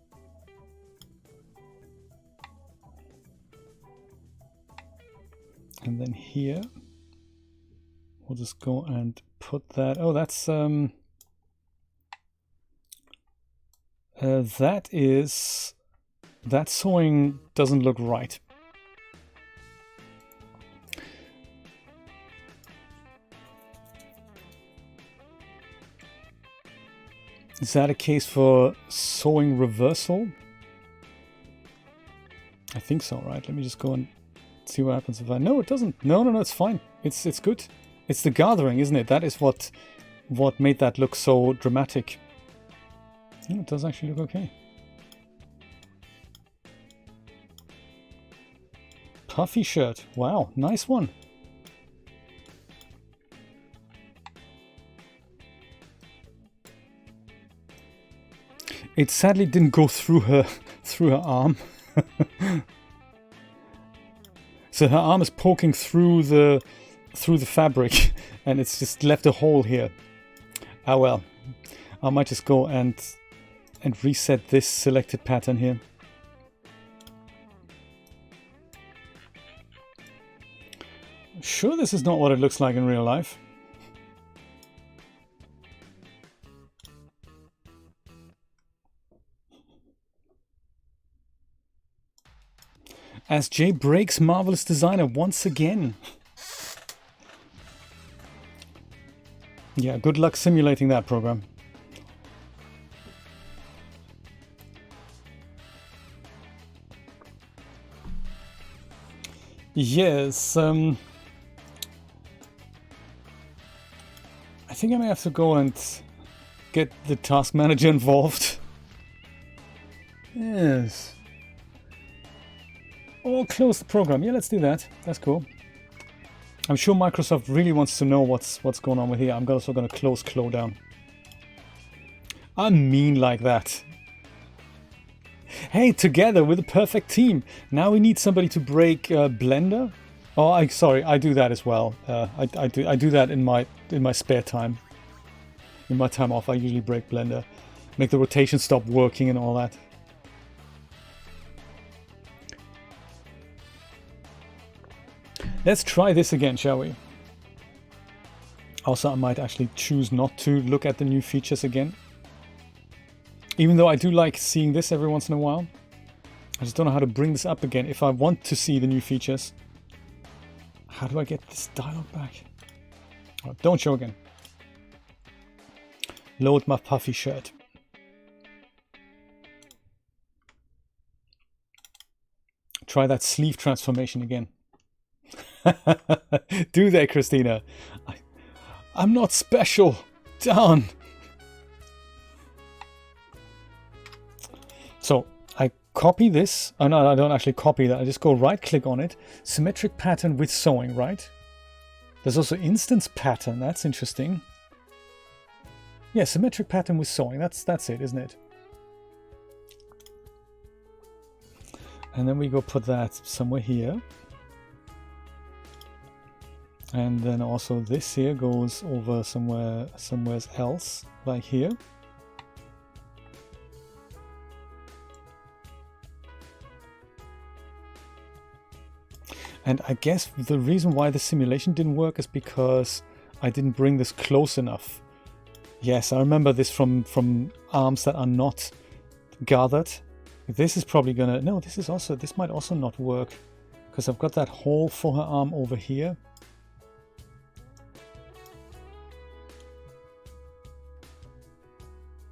And then here we'll just go and put that. Oh, that's that sewing doesn't look right. Is that a case for sewing reversal? I think so, right? Let me just go and see what happens if I... No, it doesn't. No, it's fine. It's good. It's the gathering, isn't it? That is what made that look so dramatic. Yeah, it does actually look okay. Puffy shirt. Wow, nice one. It sadly didn't go through her arm. So her arm is poking through the fabric, and it's just left a hole here. Ah well, I might just go and reset this selected pattern here. Sure, this is not what it looks like in real life. As Jay breaks Marvelous Designer once again. Yeah, good luck simulating that program. Yes, I think I may have to go and get the task manager involved. Yes. Or close the program. Yeah, let's do that. That's cool. I'm sure Microsoft really wants to know what's going on with here. I'm also going to close Clo down. I'm mean like that. Hey, together with a perfect team. Now we need somebody to break Blender. Oh, sorry, I do that as well. I do that in my spare time. In my time off, I usually break Blender, make the rotation stop working and all that. Let's try this again, shall we? Also, I might actually choose not to look at the new features again. Even though I do like seeing this every once in a while. I just don't know how to bring this up again if I want to see the new features. How do I get this dialog back? Oh, don't show again. Load my puffy shirt. Try that sleeve transformation again. Do that, Christina. I'm not special. Darn. So I copy this. Oh no, I don't actually copy that. I just go right click on it. Symmetric pattern with sewing, right? There's also instance pattern. That's interesting. Yeah, symmetric pattern with sewing. That's it, isn't it? And then we go put that somewhere here. And then also this here goes over somewhere else, like here. And I guess the reason why the simulation didn't work is because I didn't bring this close enough. Yes, I remember this from arms that are not gathered. This is probably gonna... No, this might also not work. Because I've got that hole for her arm over here.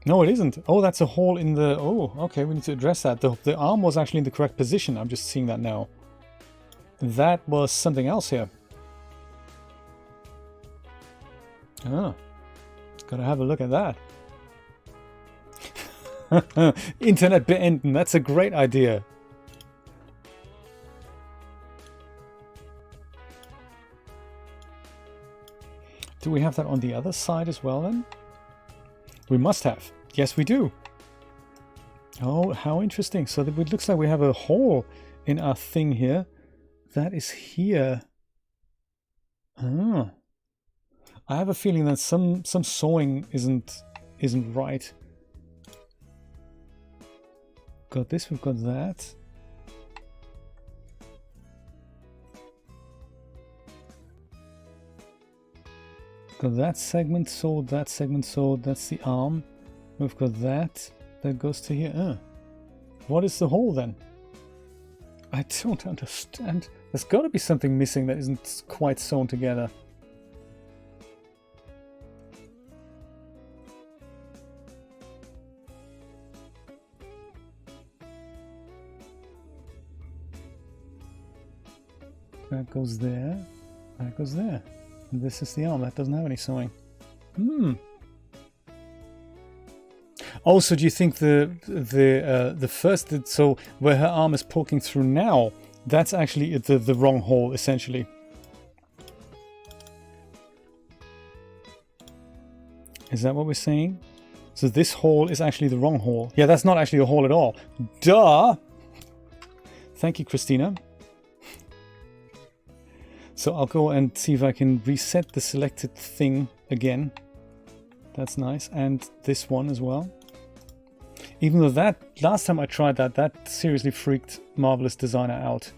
No, it isn't. Oh, that's a hole in the... Oh, okay, we need to address that. The arm was actually in the correct position. I'm just seeing that now. That was something else here. Ah, gotta have a look at that. Internet beenden, that's a great idea. Do we have that on the other side as well then? We must have. Yes, we do. Oh, how interesting. So it looks like we have a hole in our thing here. That is here. Ah. I have a feeling that some sewing isn't right. Got this, we've got that. Got that segment sewed, that segment sewed, that's the arm. We've got that goes to here. What is the hole then? I don't understand. There's got to be something missing that isn't quite sewn together. That goes there. That goes there. And this is the arm. That doesn't have any sewing. Oh, so do you think the first, so where her arm is poking through now, that's actually the wrong hole, essentially? Is that what we're saying? So this hole is actually the wrong hole. Yeah, that's not actually a hole at all. Duh! Thank you, Christina. So I'll go and see if I can reset the selected thing again. That's nice. And this one as well. Even though that, last time I tried that seriously freaked Marvelous Designer out.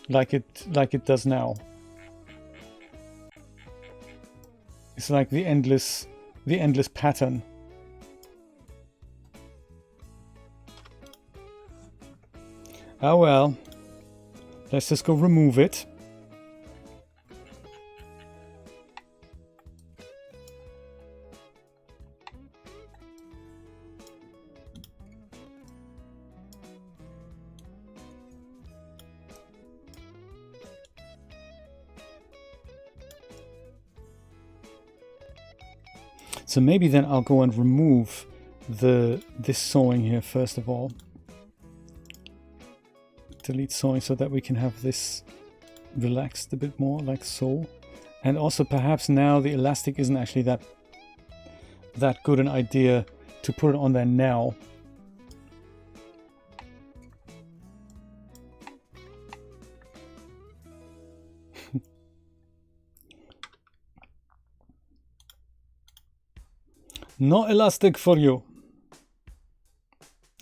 Like it does now. It's like the endless pattern. Oh well. Let's just go remove it. So maybe then I'll go and remove this sewing here first of all. Delete sewing so that we can have this relaxed a bit more, like so. And also perhaps now the elastic isn't actually that good an idea to put it on there now. No elastic for you.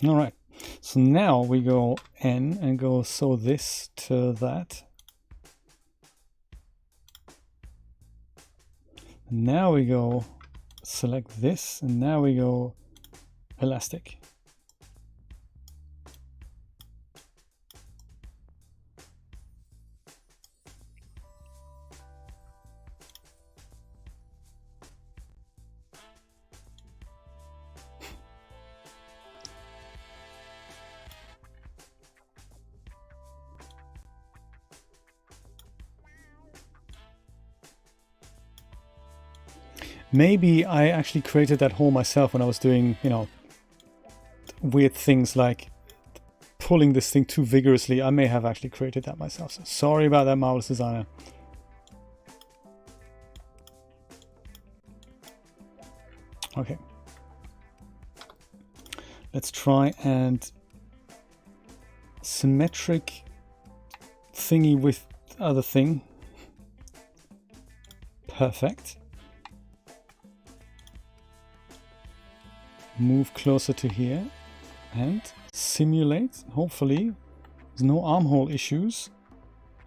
All right. So now we go N and go sew this to that. Now we go select this and now we go elastic. Maybe I actually created that hole myself when I was doing, you know, weird things like pulling this thing too vigorously. I may have actually created that myself. So sorry about that, Marvelous Designer. Okay. Let's try and symmetric thingy with other thing. Perfect. Move closer to here and simulate. Hopefully there's no armhole issues.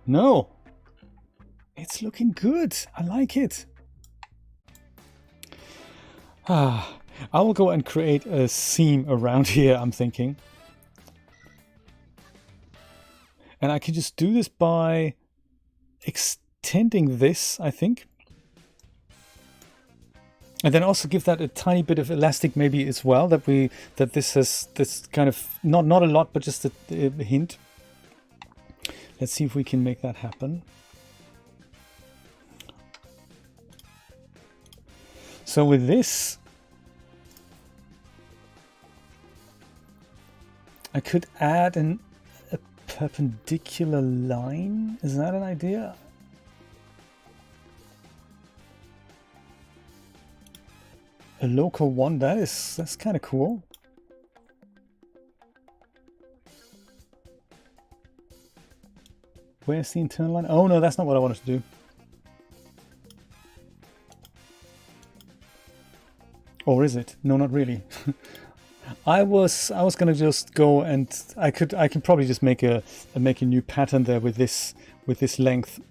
No. It's looking good. I like it. I will go and create a seam around here, I'm thinking. And I can just do this by extending this, I think. And then also give that a tiny bit of elastic maybe as well, that this has this kind of, not a lot, but just a hint. Let's see if we can make that happen. So with this, I could add a perpendicular line. Is that an idea? A local one, that's kind of cool. Where's the internal line? Oh no, that's not what I wanted to do. Or is it? No, not really. I was gonna just go and I can probably just make a new pattern there with this length.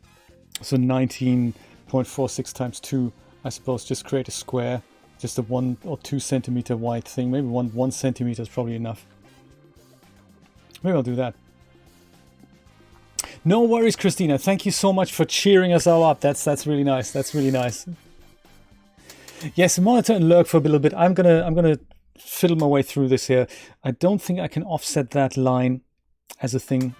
So 19.46 times 2, I suppose. Just create a square. Just a 1 or 2 centimeter wide thing. Maybe one centimeter is probably enough. Maybe I'll do that. No worries, Christina. Thank you so much for cheering us all up. That's really nice. That's really nice. Yes, monitor and lurk for a little bit. I'm gonna fiddle my way through this here. I don't think I can offset that line as a thing.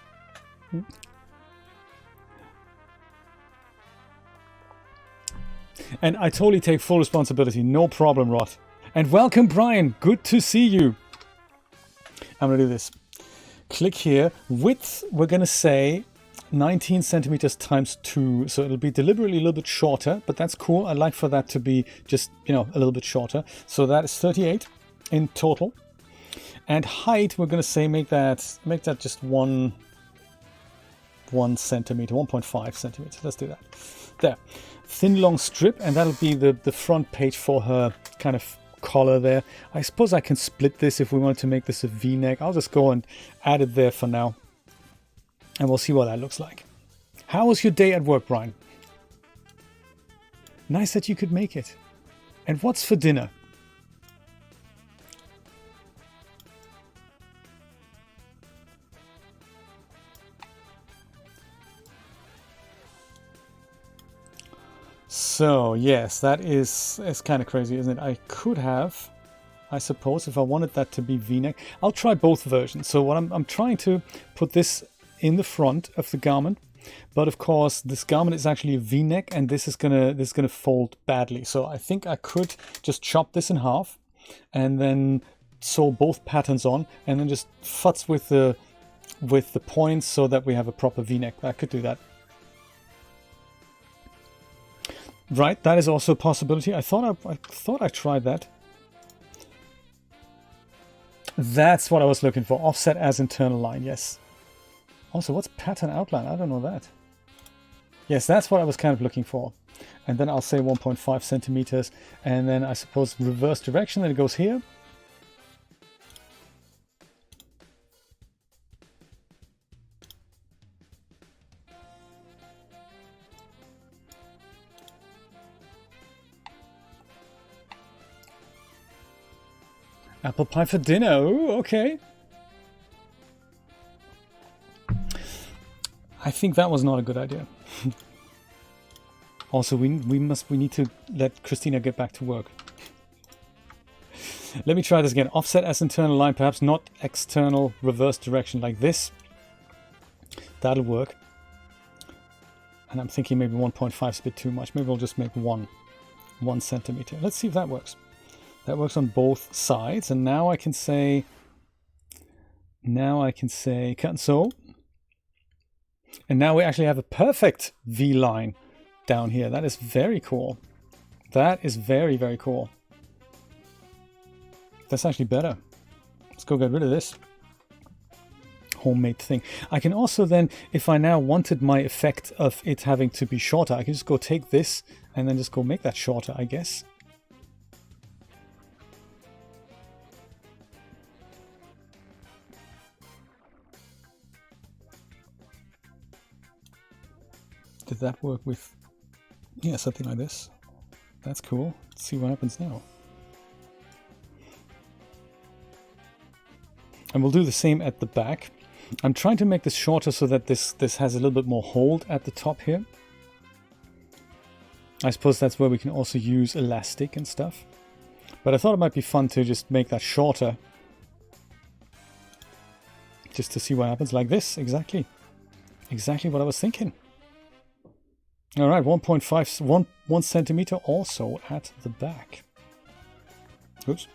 And I totally take full responsibility. No problem, Rod. And welcome, Brian. Good to see you. I'm going to do this. Click here. Width, we're going to say 19 centimeters times 2. So it'll be deliberately a little bit shorter, but that's cool. I like for that to be just, a little bit shorter. So that is 38 in total. And height, we're going to say make that just 1 centimeter, 1.5 centimeters. Let's do that. There. Thin long strip, and that'll be the front page for her kind of collar there. I suppose I can split this if we want to make this a V-neck. I'll just go and add it there for now, and we'll see what that looks like. How was your day at work, Brian? Nice that you could make it. And what's for dinner? So yes, that is kind of crazy, isn't it? I could have, I suppose, if I wanted that to be V-neck. I'll try both versions. So what I'm trying to put this in the front of the garment, but of course this garment is actually a V-neck, and this is gonna fold badly. So I think I could just chop this in half, and then sew both patterns on, and then just futz with the points so that we have a proper V-neck. I could do that. Right, that is also a possibility. I thought I tried that. That's what I was looking for. Offset as internal line, yes. Also, what's pattern outline? I don't know that. Yes, that's what I was kind of looking for. And then I'll say 1.5 centimeters. And then I suppose reverse direction, then it goes here. Apple pie for dinner. Ooh, okay. I think that was not a good idea. Also, we need to let Christina get back to work. Let me try this again. Offset as internal line, perhaps not external reverse direction like this. That'll work. And I'm thinking maybe 1.5 is a bit too much. Maybe we'll just make 1 centimeter. Let's see if that works. That works on both sides. And now I can say cut and sew. And now we actually have a perfect V line down here. That is very cool. That is very, very cool. That's actually better. Let's go get rid of this homemade thing. I can also then, if I now wanted my effect of it having to be shorter, I can just go take this and then just go make that shorter, I guess. Did that work with... Yeah, something like this. That's cool. Let's see what happens now. And we'll do the same at the back. I'm trying to make this shorter so that this has a little bit more hold at the top here. I suppose that's where we can also use elastic and stuff. But I thought it might be fun to just make that shorter. Just to see what happens, like this, exactly. Exactly what I was thinking. All right, 1 centimeter also at the back. Oops.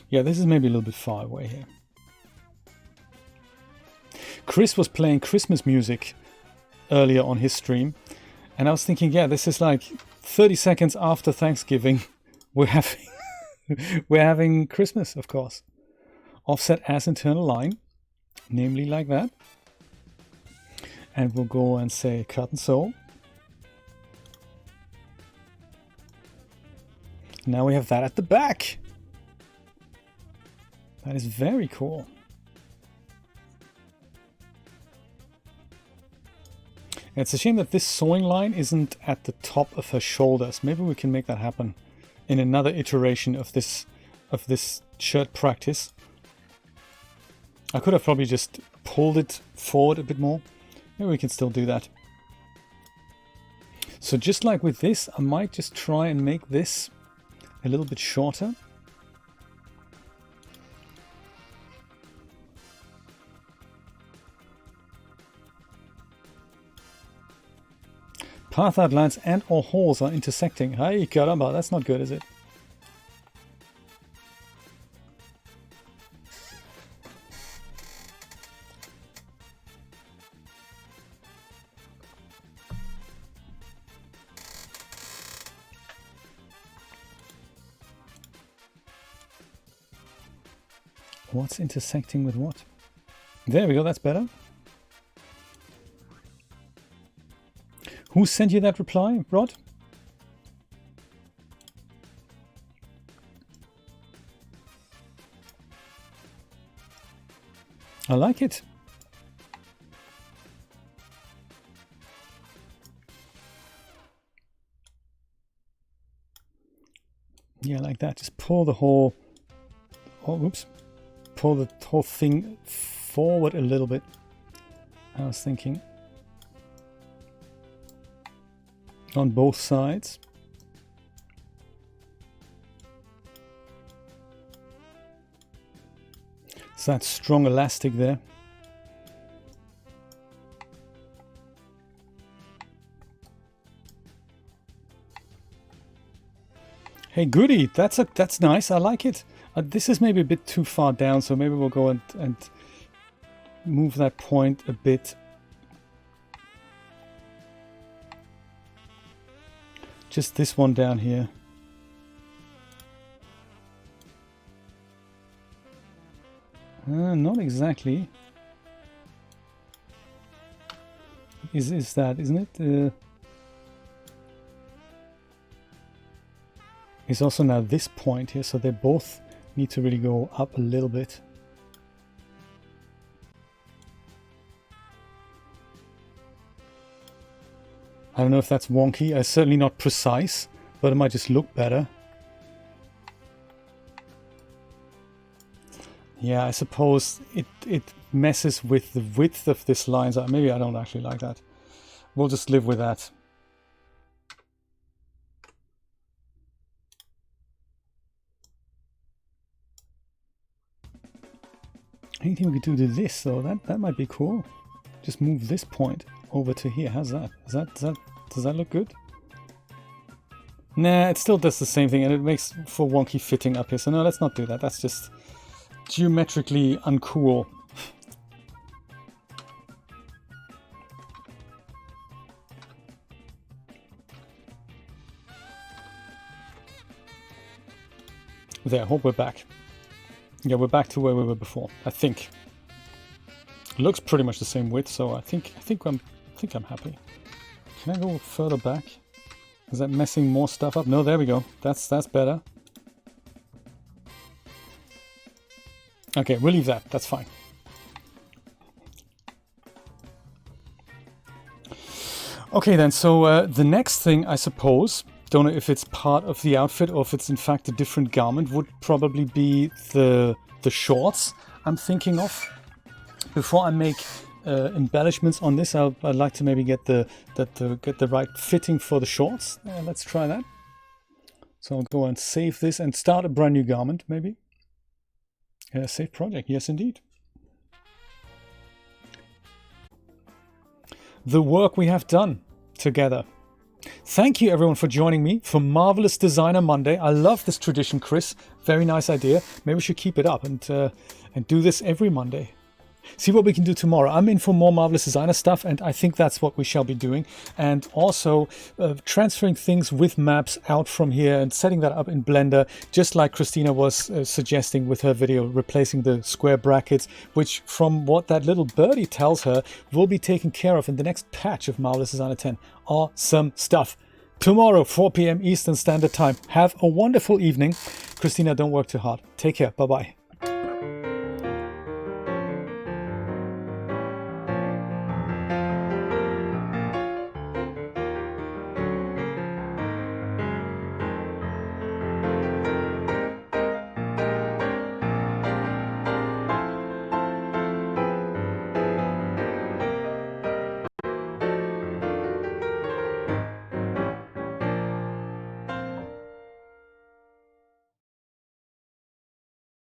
Yeah, this is maybe a little bit far away here. Chris was playing Christmas music earlier on his stream, and I was thinking, yeah, this is like 30 seconds after Thanksgiving. We're having Christmas, of course. Offset as internal line, namely like that. And we'll go and say cut and sew. Now we have that at the back. That is very cool. And it's a shame that this sewing line isn't at the top of her shoulders. Maybe we can make that happen in another iteration of this shirt practice. I could have probably just pulled it forward a bit more. Maybe we can still do that. So just like with this, I might just try and make this a little bit shorter. Path outlines and or holes are intersecting. Hey, caramba, that's not good, is it? What's intersecting with what? There we go, that's better. Who sent you that reply, Rod? I like it. Yeah, like that. Just pull the whole... Oh, oops. Pull the whole thing forward a little bit. I was thinking... on both sides. So that strong elastic there. Hey, goody! That's nice. I like it. This is maybe a bit too far down, so maybe we'll go and move that point a bit. Just this one down here. Not exactly. Is that, isn't it? It's also now this point here, so they both need to really go up a little bit. I don't know if that's wonky. It's certainly not precise, but it might just look better. Yeah, I suppose it messes with the width of this line. So maybe I don't actually like that. We'll just live with that. Anything we could do to this though, that might be cool. Just move this point over to here. How's that? Does that look good? Nah, it still does the same thing, and it makes for wonky fitting up here. So no, let's not do that. That's just geometrically uncool. There, I hope we're back. Yeah, we're back to where we were before, I think. It looks pretty much the same width, so I think I'm happy. Can I go further back? Is that messing more stuff up? No, there we go. That's better. Okay, we'll leave that. That's fine. Okay then, so the next thing, I suppose, don't know if it's part of the outfit or if it's in fact a different garment, would probably be the shorts I'm thinking of. Before I make embellishments on this, I'd like to maybe get the right fitting for the shorts. Let's try that. So I'll go and save this and start a brand new garment, maybe. Save project, yes indeed. The work we have done together. Thank you everyone for joining me for Marvelous Designer Monday. I love this tradition, Chris. Very nice idea. Maybe we should keep it up and do this every Monday. See what we can do tomorrow. I'm in for more Marvelous Designer stuff, and I think that's what we shall be doing. And also transferring things with maps out from here and setting that up in Blender, just like Christina was suggesting with her video, replacing the square brackets, which from what that little birdie tells her, will be taken care of in the next patch of Marvelous Designer 10. Awesome stuff. Tomorrow, 4 p.m. Eastern Standard Time. Have a wonderful evening. Christina, don't work too hard. Take care. Bye-bye.